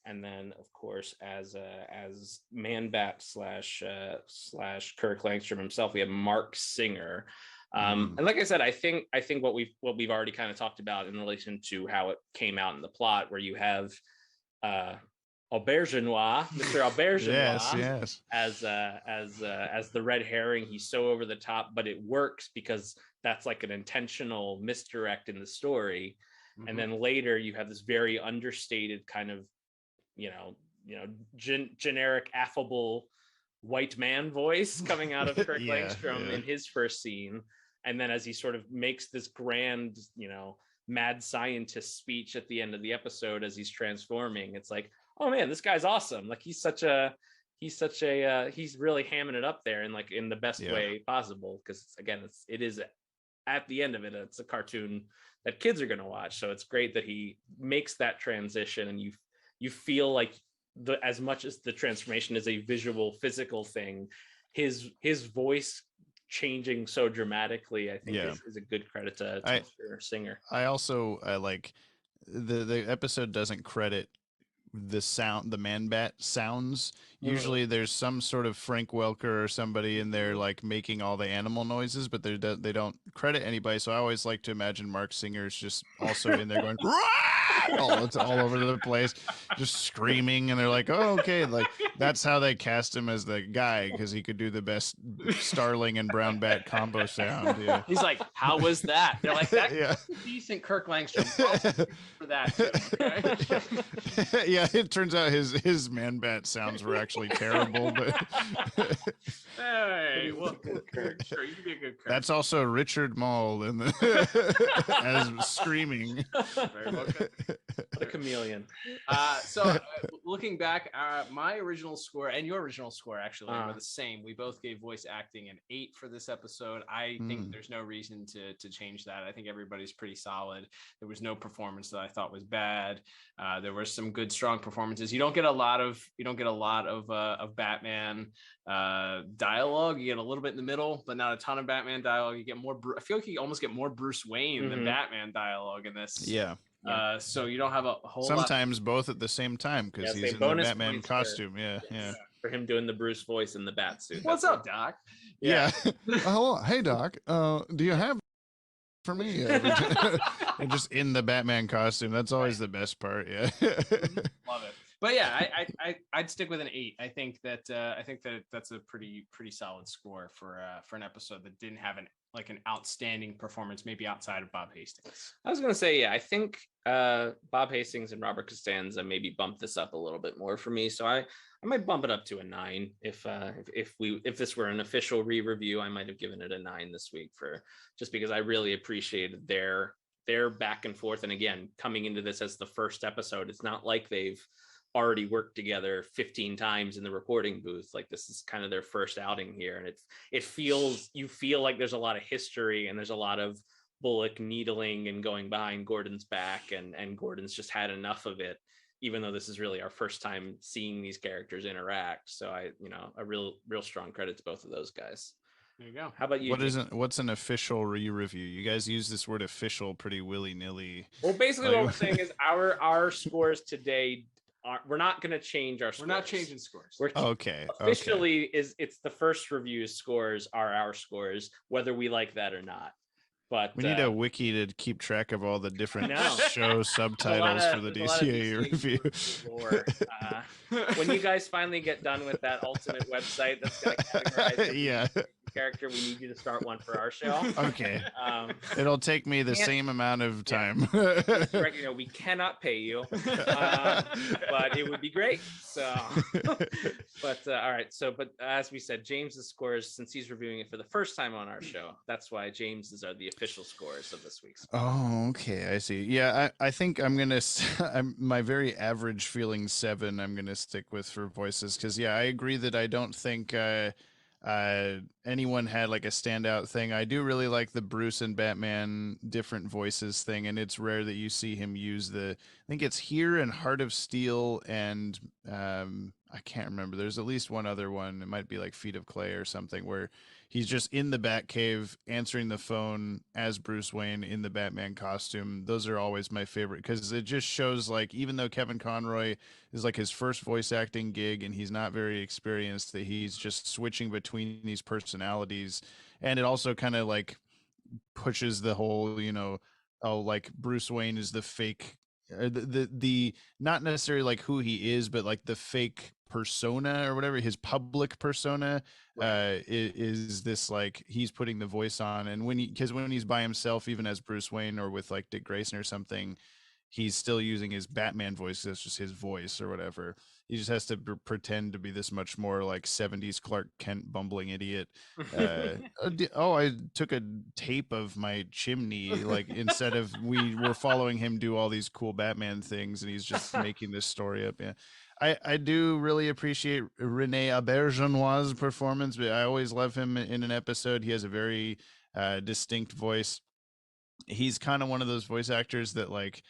and then of course as Man-Bat slash Kirk Langstrom himself, we have Mark Singer. And like I said, I think what we've already kind of talked about in relation to how it came out in the plot, where you have Auberjonois, Mr. Auberjonois, as the red herring. He's so over the top, but it works because that's like an intentional misdirect in the story. And then later you have this very understated kind of, generic, affable white man voice coming out of Kirk Langstrom in his first scene. And then as he sort of makes this grand, mad scientist speech at the end of the episode as he's transforming, it's like, oh man, this guy's awesome. Like he's really hamming it up there, and like in the best way possible. Because again, it is at the end of it, it's a cartoon that kids are going to watch. So it's great that he makes that transition, and you feel like as much as the transformation is a visual, physical thing, his voice changing so dramatically, I think is a good credit to Mr. Singer. I also like the episode doesn't credit the Man-Bat sounds. Usually there's some sort of Frank Welker or somebody in there like making all the animal noises, but they don't credit anybody. So I always like to imagine Mark Singer's just also in there going it's all over the place, just screaming, and they're like, oh, okay, like that's how they cast him as the guy, because he could do the best Starling and Brown Bat combo sound. Yeah. He's like, how was that? They're like, that's decent Kirk Langstrom for that too, okay? Yeah, it turns out his Man-Bat sounds were actually terrible, but hey, well, Kirk, sure, you can be a good Kirk. That's also Richard Mall in the as screaming. Very well good. The chameleon. So looking back, my original score and your original score actually were the same. We both gave voice acting an 8 for this episode. I think there's no reason to change that. I think everybody's pretty solid. There was no performance that I thought was bad. There were some good, strong performances. You don't get a lot of Batman dialogue. You get a little bit in the middle, but not a ton of Batman dialogue. You get more. I feel like you almost get more Bruce Wayne than Batman dialogue in this. Yeah. So you don't have a whole sometimes both at the same time, because he's in the Batman costume. For him doing the Bruce voice in the bat suit. What's up, Doc? Yeah. Hello, hey Doc. Do you have for me? And just in the Batman costume. That's always the best part. Yeah. Love it. But yeah, I'd stick with an 8. I think that that's a pretty solid score for an episode that didn't have an outstanding performance, maybe outside of Bob Hastings. I was gonna say, I think Bob Hastings and Robert Costanza maybe bump this up a little bit more for me. So I might bump it up to a 9. If this were an official re-review, I might have given it a 9 this week, just because I really appreciated their back and forth. And again, coming into this as the first episode, it's not like they've already worked together 15 times in the recording booth. Like, this is kind of their first outing here, and you feel like there's a lot of history, and there's a lot of Bullock needling and going behind Gordon's back, and Gordon's just had enough of it, even though this is really our first time seeing these characters interact. So a real strong credit to both of those guys. There you go. How about you? What's an official re-review? You guys use this word official pretty willy-nilly. Well, basically what we're saying is our scores today, we're not going to change our scores. We're not changing scores. Officially, it's the first review scores are our scores, whether we like that or not. But we need a wiki to keep track of all the different show subtitles for the DCAU review. When you guys finally get done with that ultimate website that's going to categorize character, we need you to start one for our show. Okay. It'll take me the same amount of time. Yeah. We cannot pay you, but it would be great. So, but all right. So, but as we said, James's scores, since he's reviewing it for the first time on our show, that's why James's are the official scores of this week's. Oh, okay. I see. Yeah, I think I'm gonna. My very average feeling 7. I'm gonna stick with for voices because I agree that I don't think anyone had like a standout thing. I do really like the Bruce and Batman different voices thing, and it's rare that you see him use I think it's here in Heart of Steel, and I can't remember. There's at least one other one. It might be like Feet of Clay or something, where he's just in the Batcave answering the phone as Bruce Wayne in the Batman costume. Those are always my favorite because it just shows like even though Kevin Conroy is like his first voice acting gig and he's not very experienced, that he's just switching between these personalities. And it also kind of like pushes the whole, like Bruce Wayne is the fake, the not necessarily like who he is, but like the fake persona or whatever, his public persona is this like he's putting the voice on. And when he's by himself, even as Bruce Wayne or with like Dick Grayson or something, he's still using his Batman voice. That's just his voice or whatever. He just has to pretend to be this much more like 70s Clark Kent bumbling idiot. I took a tape of my chimney, like instead of we were following him do all these cool Batman things, and he's just making this story up. Yeah. I do really appreciate Rene Auberjonois' performance, but I always love him in an episode. He has a very distinct voice. He's kind of one of those voice actors that like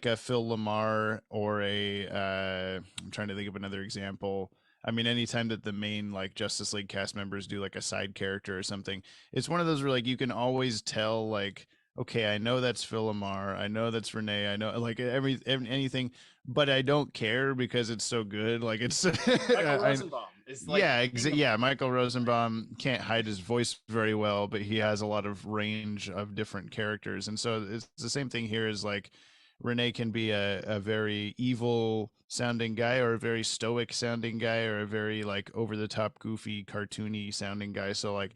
a Phil Lamar or I'm trying to think of another example. I mean, anytime that the main like Justice League cast members do like a side character or something, it's one of those where like you can always tell like, okay, I know that's Phil Lamar, I know that's Renee, I know like anything, but I don't care because it's so good. Like it's Michael Rosenbaum is like Michael Rosenbaum can't hide his voice very well, but he has a lot of range of different characters, and so it's the same thing here. Is like Renee can be a very evil sounding guy or a very stoic sounding guy or a very like over the top goofy cartoony sounding guy. So like,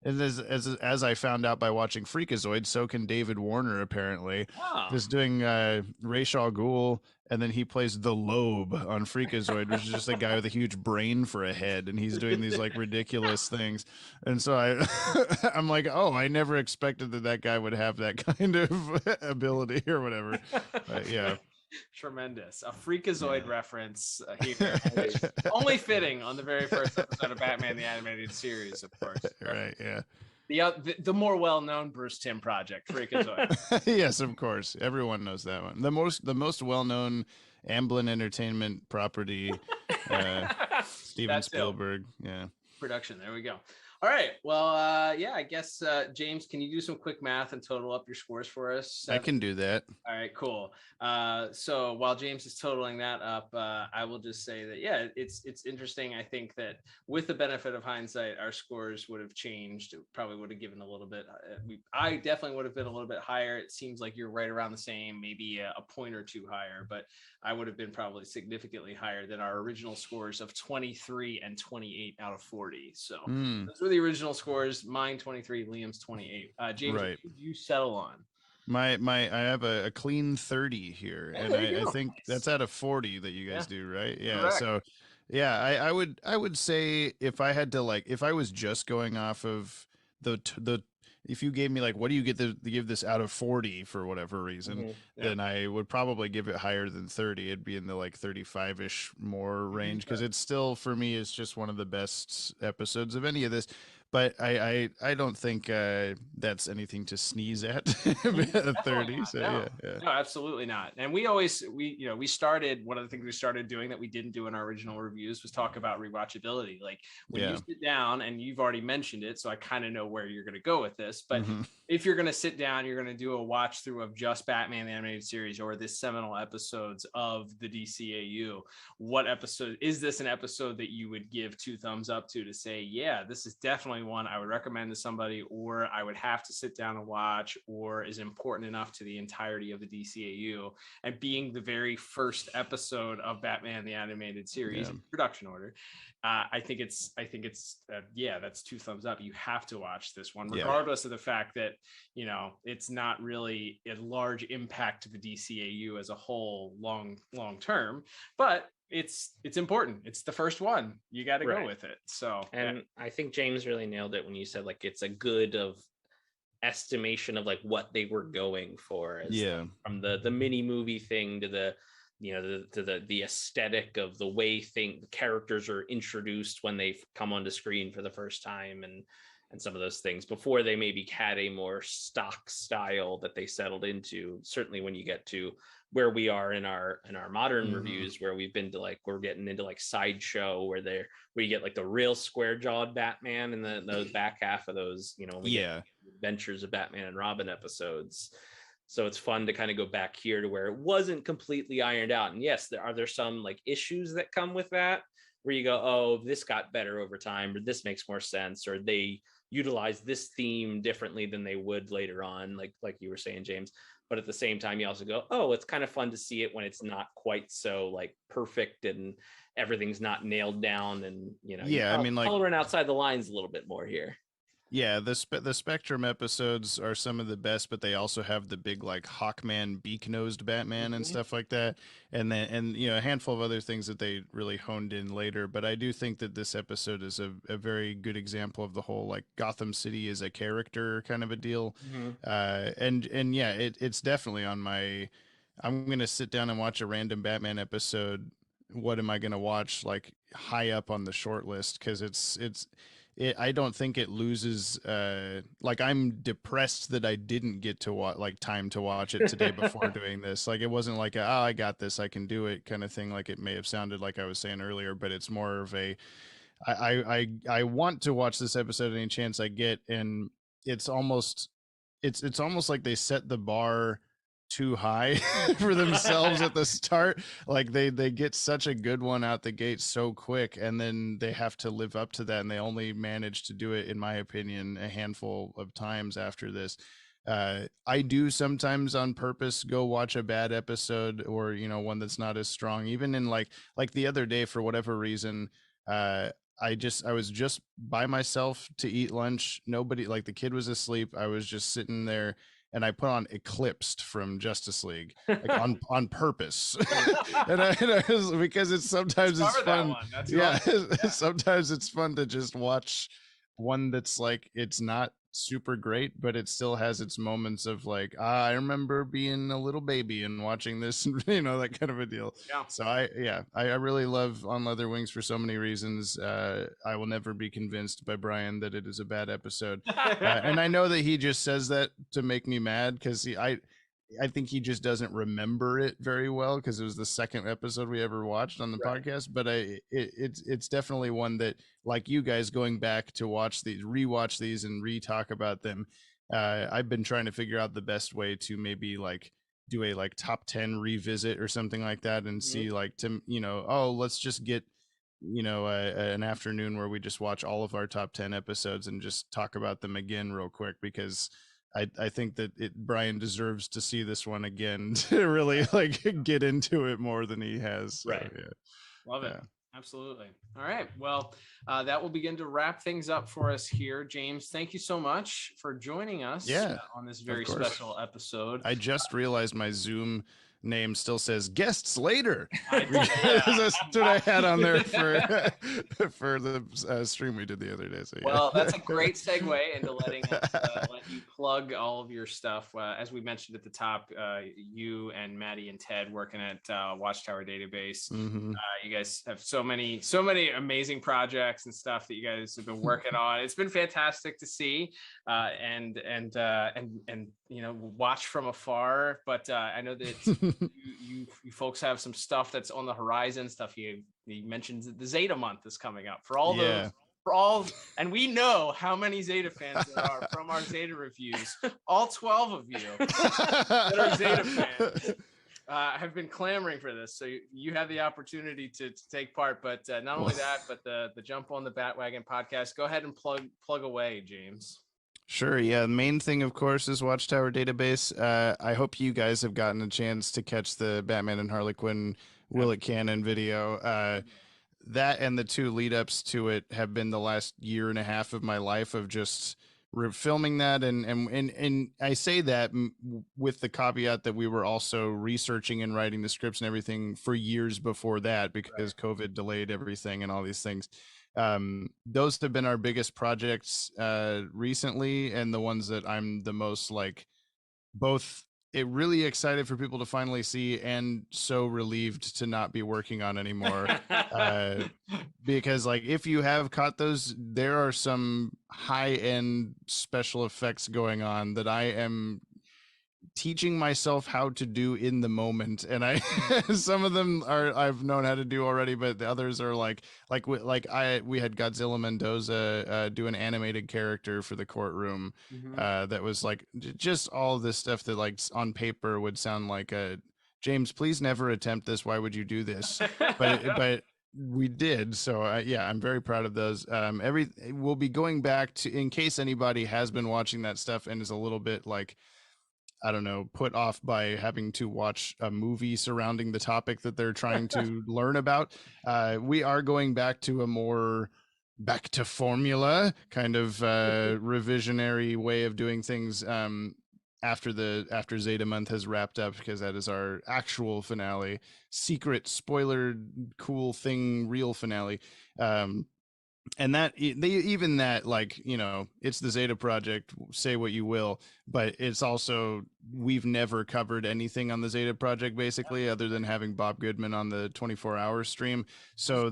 and as I found out by watching Freakazoid, so can David Warner apparently. Wow. Just doing Ra's al Ghul, and then he plays the Loeb on Freakazoid, which is just a guy with a huge brain for a head, and he's doing these like ridiculous things. And so I'm like, oh, I never expected that guy would have that kind of ability or whatever. But yeah. Tremendous. A Freakazoid reference here. Only fitting on the very first episode of Batman the Animated Series, of course. Right, yeah. The more well-known Bruce Timm project, Freakazoid. Yes, of course. Everyone knows that one. The most well-known Amblin Entertainment property, Steven Spielberg. Yeah. Production. There we go. All right. Well, I guess, James, can you do some quick math and total up your scores for us? I can do that. All right, cool. So while James is totaling that up, I will just say that, it's interesting. I think that with the benefit of hindsight, our scores would have changed. It probably would have given a little bit. I definitely would have been a little bit higher. It seems like you're right around the same, maybe a point or two higher, but I would have been probably significantly higher than our original scores of 23 and 28 out of 40. So those were the original scores. Mine 23, Liam's 28. James, right. What did you settle on? I have a clean 30 here, and I think that's out of 40 that you guys do, right? Yeah. Correct. So yeah, I would say if I had to if I was just going off of the if you gave me like, what do you give this out of 40 for whatever reason, then I would probably give it higher than 30. It'd be in the like 35-ish more range, because it's still, for me, it's just one of the best episodes of any of this. But I don't think that's anything to sneeze at. 30. So no, yeah. No, absolutely not. And we started, one of the things we started doing that we didn't do in our original reviews was talk about rewatchability. Like when you sit down, and you've already mentioned it, so I kind of know where you're going to go with this. But if you're going to sit down, you're going to do a watch through of just Batman the Animated Series or this seminal episodes of the DCAU. What episode is this? An episode that you would give 2 thumbs up to say, yeah, this is definitely definitely one I would recommend to somebody, or I would have to sit down and watch, or is important enough to the entirety of the DCAU. And being the very first episode of Batman the Animated Series in production order, I think it's that's 2 thumbs up. You have to watch this one, regardless of the fact that, you know, it's not really a large impact to the DCAU as a whole long term, but it's important. It's the first one. You got to go with it. So, and I think James really nailed it when you said like it's a good of estimation of like what they were going for, from the mini movie thing to the, you know, the aesthetic of the way the characters are introduced when they come onto screen for the first time, and some of those things before they maybe had a more stock style that they settled into. Certainly when you get to where we are in our modern reviews, where we've been to like, we're getting into like Sideshow, where you get like the real square jawed Batman and the back half of those, you know, Adventures of Batman and Robin episodes. So it's fun to kind of go back here to where it wasn't completely ironed out. And yes, there are some like issues that come with that, where you go, oh, this got better over time, or this makes more sense, or they utilize this theme differently than they would later on, like you were saying, James. But at the same time, you also go, oh, it's kind of fun to see it when it's not quite so like perfect and everything's not nailed down, and you know, I mean, like coloring outside the lines a little bit more here. Yeah, the Spectrum episodes are some of the best, but they also have the big like Hawkman, beak-nosed Batman and stuff like that, and you know, a handful of other things that they really honed in later. But I do think that this episode is a very good example of the whole like Gotham City is a character kind of a deal, and yeah, it's definitely on my. I'm gonna sit down and watch a random Batman episode. What am I gonna watch like high up on the short list, because I don't think it loses. Like, I'm depressed that I didn't get to watch time to watch it today before doing this. Like, it wasn't like I got this, I can do it kind of thing. Like it may have sounded like I was saying earlier, but it's more of I want to watch this episode any chance I get, and it's almost like they set the bar too high for themselves at the start. Like they get such a good one out the gate so quick, and then they have to live up to that, and they only manage to do it, in my opinion, a handful of times after this. I do sometimes on purpose go watch a bad episode, or you know, one that's not as strong, even in like the other day, for whatever reason, I was just by myself to eat lunch. Nobody, like the kid was asleep. I was just sitting there, and I put on Eclipsed from Justice League, like on purpose. and I was, because it's sometimes it's fun. Sometimes it's fun to just watch one that's like, it's not super great, but it still has its moments of like, I remember being a little baby and watching this, you know, that kind of a deal. So I really love On Leather Wings for so many reasons. I will never be convinced by Brian that it is a bad episode, and I know that he just says that to make me mad, because I think he just doesn't remember it very well, because it was the second episode we ever watched on the podcast. But it's definitely one that, like you guys, going back to rewatch these and re-talk about them, I've been trying to figure out the best way to maybe like do a like top 10 revisit or something like that, and see like, to, you know, let's just get, you know, an afternoon where we just watch all of our top 10 episodes and just talk about them again real quick, because I think that Brian deserves to see this one again to really like get into it more than he has. So, Love it. Absolutely. All right. Well, that will begin to wrap things up for us here. James, thank you so much for joining us on this very special episode. I just realized my Zoom name still says guests later. That's what I had on there for the stream we did the other day. So, well, that's a great segue into letting us let you plug all of your stuff. As we mentioned at the top, you and Maddie and Ted working at Watchtower Database. You guys have so many amazing projects and stuff that you guys have been working on. It's been fantastic to see and you know, watch from afar. But I know that you folks have some stuff that's on the horizon. Stuff you mentioned, the Zeta month is coming up for all those. And we know how many Zeta fans there are from our Zeta reviews. All 12 of you that are Zeta fans. have been clamoring for this, so you have the opportunity to take part. But not only that, but the Jump on the Bat-Wagon podcast. Go ahead and plug away, James. Sure. Yeah. The main thing, of course, is Watchtower Database. I hope you guys have gotten a chance to catch the Batman and Harley Quinn Will It Canon video. That and the two lead ups to it have been the last year and a half of my life of just filming that. And I say that with the caveat that we were also researching and writing the scripts and everything for years before that, because COVID delayed everything and all these things. Those have been our biggest projects recently, and the ones that I'm the most like both really excited for people to finally see and so relieved to not be working on anymore. Because like if you have caught those, there are some high-end special effects going on that I am teaching myself how to do in the moment, and some of them I've known how to do already, but the others are we had Godzilla Mendoza do an animated character for the courtroom. That was like just all this stuff that like on paper would sound like a James, please never attempt this, why would you do this? but we did. So yeah, I'm very proud of those. We'll be going back to, in case anybody has been watching that stuff and is a little bit like, I don't know, put off by having to watch a movie surrounding the topic that they're trying to learn about. We are going back to a more back to formula kind of revisionary way of doing things after Zeta Month has wrapped up, because that is our actual finale, secret spoiler cool thing real finale. And that even that, like, you know, it's the Zeta Project, say what you will, but it's also, we've never covered anything on the Zeta Project basically, other than having Bob Goodman on the 24-hour stream. So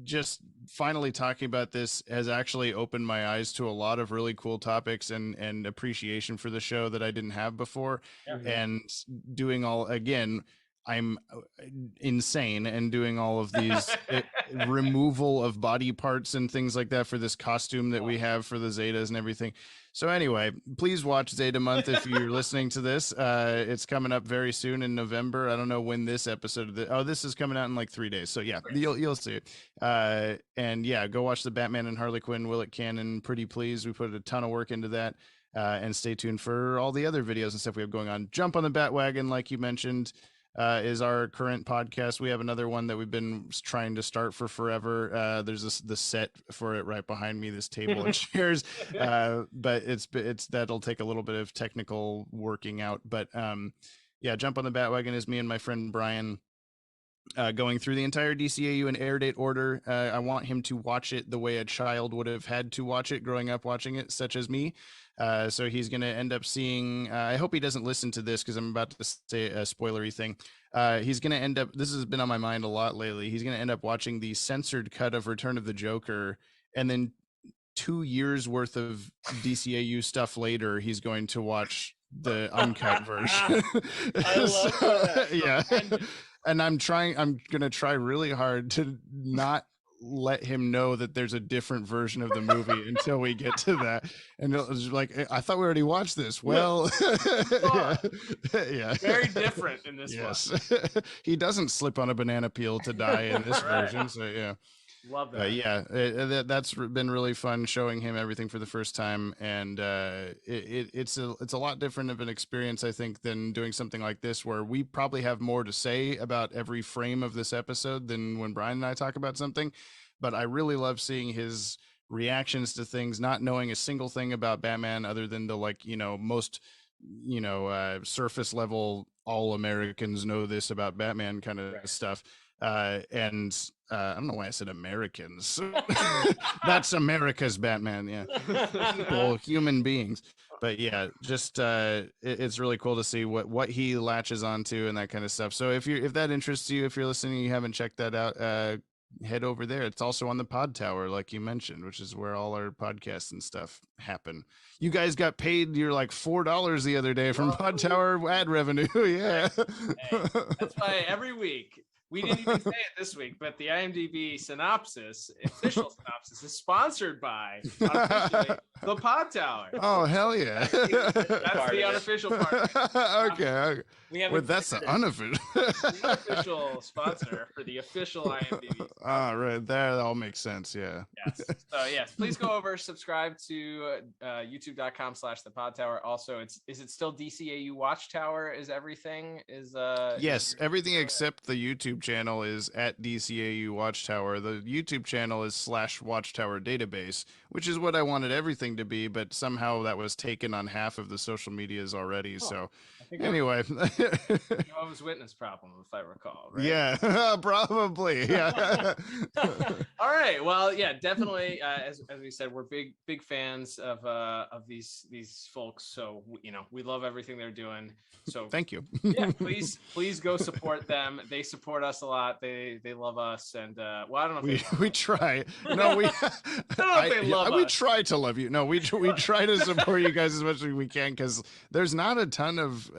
just finally talking about this has actually opened my eyes to a lot of really cool topics and appreciation for the show that I didn't have before. And doing I'm insane and doing all of these removal of body parts and things like that for this costume that we have for the Zetas and everything. So anyway, please watch Zeta Month if you're listening to this. It's coming up very soon in November. I don't know when this episode this is coming out in like 3 days. So yeah, you'll see it. And yeah, go watch the Batman and Harley Quinn Will It Canon. Pretty please. We put a ton of work into that. And stay tuned for all the other videos and stuff we have going on. Jump on the Bat-Wagon, like you mentioned, is our current podcast. We have another one that we've been trying to start for forever. There's the set for it right behind me, this table and chairs, but it's that'll take a little bit of technical working out. But yeah, Jump on the Bat-Wagon is me and my friend Brian going through the entire DCAU in air date order. I want him to watch it the way a child would have had to watch it growing up watching it, such as me. So he's going to end up seeing, I hope he doesn't listen to this because I'm about to say a spoilery thing. He's going to end up, this has been on my mind a lot lately, he's going to end up watching the censored cut of Return of the Joker, and then 2 years worth of DCAU stuff later, he's going to watch the uncut version. I love that. Yeah. And I'm going to try really hard to not let him know that there's a different version of the movie until we get to that. And it was like, I thought we already watched this. Well, yeah. Very different in this one. He doesn't slip on a banana peel to die in this version. So yeah. Love that. Yeah, that's been really fun showing him everything for the first time, and it's a lot different of an experience, I think, than doing something like this, where we probably have more to say about every frame of this episode than when Brian and I talk about something. But I really love seeing his reactions to things, not knowing a single thing about Batman other than the, like, you know, most, you know, surface level, all Americans know this about Batman kind of stuff. And I don't know why I said Americans. That's America's Batman. Yeah. People, human beings. But yeah, just it's really cool to see what he latches onto and that kind of stuff. So if that interests you, if you're listening and you haven't checked that out, head over there. It's also on the Pod Tower, like you mentioned, which is where all our podcasts and stuff happen. You guys got paid your like $4 the other day from Pod Tower ad revenue. Yeah. Hey, that's why every week, we didn't even say it this week, but the IMDb synopsis, official synopsis, is sponsored by the Pod Tower. Oh, hell yeah. That's the unofficial part. Okay. That's the unofficial. The unofficial sponsor for the official IMDb. All right, that all makes sense. Yeah. Yes. So yes, please go over, subscribe to youtube.com/the Pod Tower. Also, is it still DCAU Watchtower? Is everything Yes, everything except the YouTube channel is at DCAU Watchtower. The YouTube channel is /Watchtower Database, which is what I wanted everything to be, but somehow that was taken on half of the social medias already. So anyway, Jehovah's Witness problem, if I recall. Right? Yeah, probably. Yeah. All right. Well, yeah, definitely. As we said, we're big fans of these folks. So we love everything they're doing. So thank you. Yeah, please go support them. They support us a lot. They love us, and well, I don't know. If we try. No, we. I don't know if they love we us. Try to love you. No, we try to support you guys as much as we can, because there's not a ton of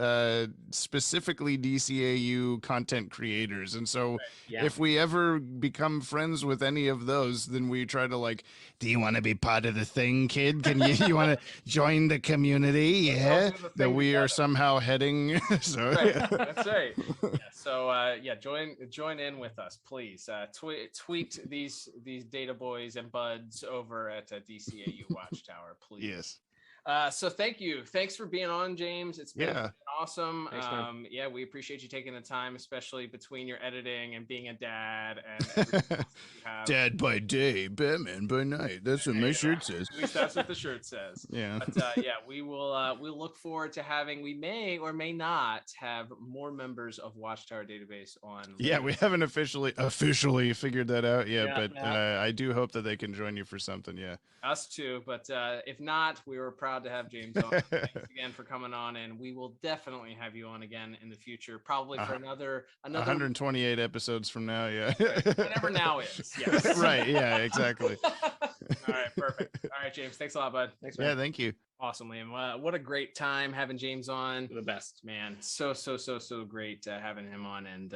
specifically DCAU content creators, and so if we ever become friends with any of those, then we try to do you want to be part of the thing, kid? Can you want to join the community? Yeah, that we are somehow heading. So that's right. Yeah, so join in with us, please. Tweet these data boys and buds over at DCAU Watchtower, please. Yes. So thanks for being on, James. It's been awesome. Thanks, yeah, we appreciate you taking the time, especially between your editing and being a dad and everything else you have. Dad by day, Batman by night. That's what my shirt says. At least that's what the shirt says. Yeah. But we will we'll look forward to having, we may or may not have more members of Watchtower Database on. Yeah, we haven't officially figured that out yet, but I do hope that they can join you for something. Yeah. Us too, but if not, we were proud to have James on. Thanks again for coming on, and we will definitely have you on again in the future, probably for another 128 episodes from now. Yeah. Whatever now is. Yes. Right. Yeah. Exactly. All right. Perfect. All right, James. Thanks a lot, bud. Thanks, man. Yeah. Thank you. Awesome, Liam. What a great time having James on. The best, man. So great having him on. And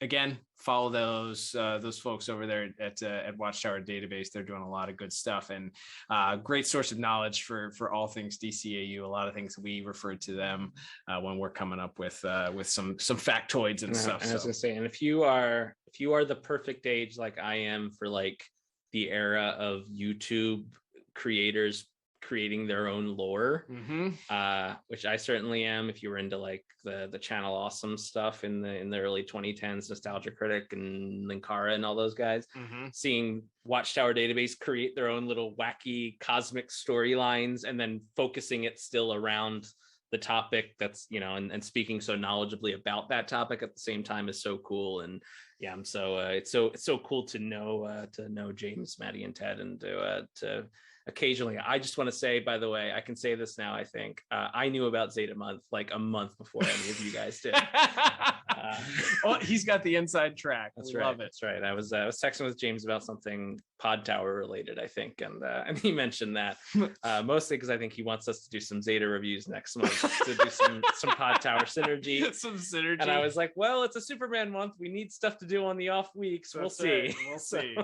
again, follow those folks over there at Watchtower Database. They're doing a lot of good stuff, and great source of knowledge for all things DCAU. A lot of things we refer to them when we're coming up with some factoids and stuff. And I was gonna say, and if you are the perfect age like I am for the era of YouTube creators creating their own lore, which I certainly am. If you were into the Channel Awesome stuff in the early 2010s, Nostalgia Critic and Linkara and all those guys, seeing Watchtower Database create their own little wacky cosmic storylines and then focusing it still around the topic that's and speaking so knowledgeably about that topic at the same time is so cool. And yeah, I'm so it's so cool to know James, Maddie, and Ted, and to occasionally. I just want to say, by the way, I can say this now, I think I knew about Zeta Month a month before any of you guys did. Well, he's got the inside track. That's right. Love it. That's right. I was texting with James about something Pod Tower related, I think, and he mentioned that mostly because I think he wants us to do some Zeta reviews next month to do some Pod Tower synergy. Some synergy. And I was like, well, it's a Superman month. We need stuff to do on the off weeks. We'll see. Right. We'll see.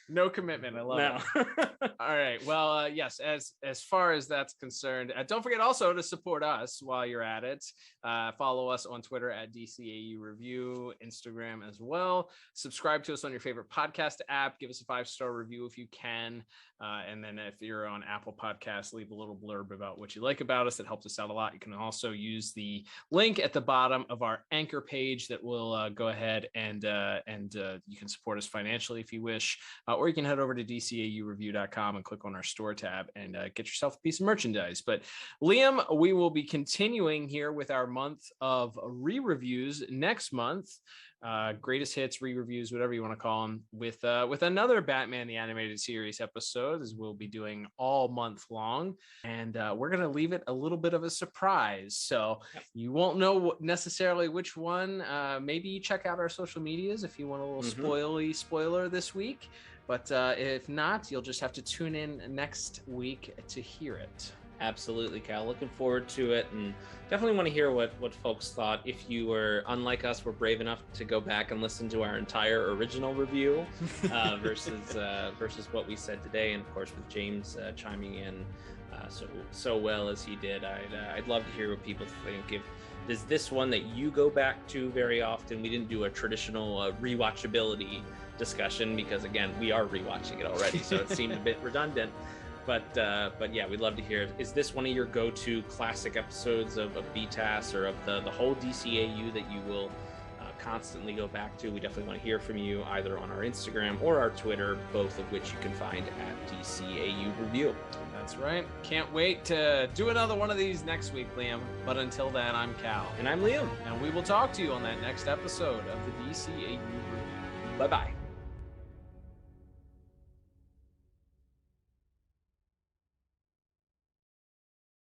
No commitment. I love it. All right. Well, yes, as far as that's concerned, don't forget also to support us while you're at it. Follow us on Twitter at DCAU Review, Instagram as well. Subscribe to us on your favorite podcast app. Give us a 5-star review if you can. And then if you're on Apple Podcasts, leave a little blurb about what you like about us. That helps us out a lot. You can also use the link at the bottom of our Anchor page that will go ahead and you can support us financially if you wish. Or you can head over to DCAUreview.com and click on our store tab and get yourself a piece of merchandise. But Liam, we will be continuing here with our month of re-reviews next month. Greatest hits, re-reviews, whatever you want to call them, with another Batman the Animated Series episode, as we'll be doing all month long, and we're going to leave it a little bit of a surprise, so you won't know necessarily which one. Maybe you check out our social medias if you want a little spoiler this week, but if not, you'll just have to tune in next week to hear it. Absolutely, Cal. Looking forward to it, and definitely want to hear what folks thought. If you were, unlike us, were brave enough to go back and listen to our entire original review versus what we said today, and of course with James chiming in so well as he did, I'd love to hear what people think. If there's this one that you go back to very often, we didn't do a traditional rewatchability discussion because again we are rewatching it already, so it seemed a bit redundant. But yeah, we'd love to hear. Is this one of your go-to classic episodes of BTAS or of the whole DCAU that you will constantly go back to? We definitely want to hear from you either on our Instagram or our Twitter, both of which you can find at DCAU Review. That's right. Can't wait to do another one of these next week, Liam. But until then, I'm Cal. And I'm Liam. And we will talk to you on that next episode of the DCAU Review. Bye-bye.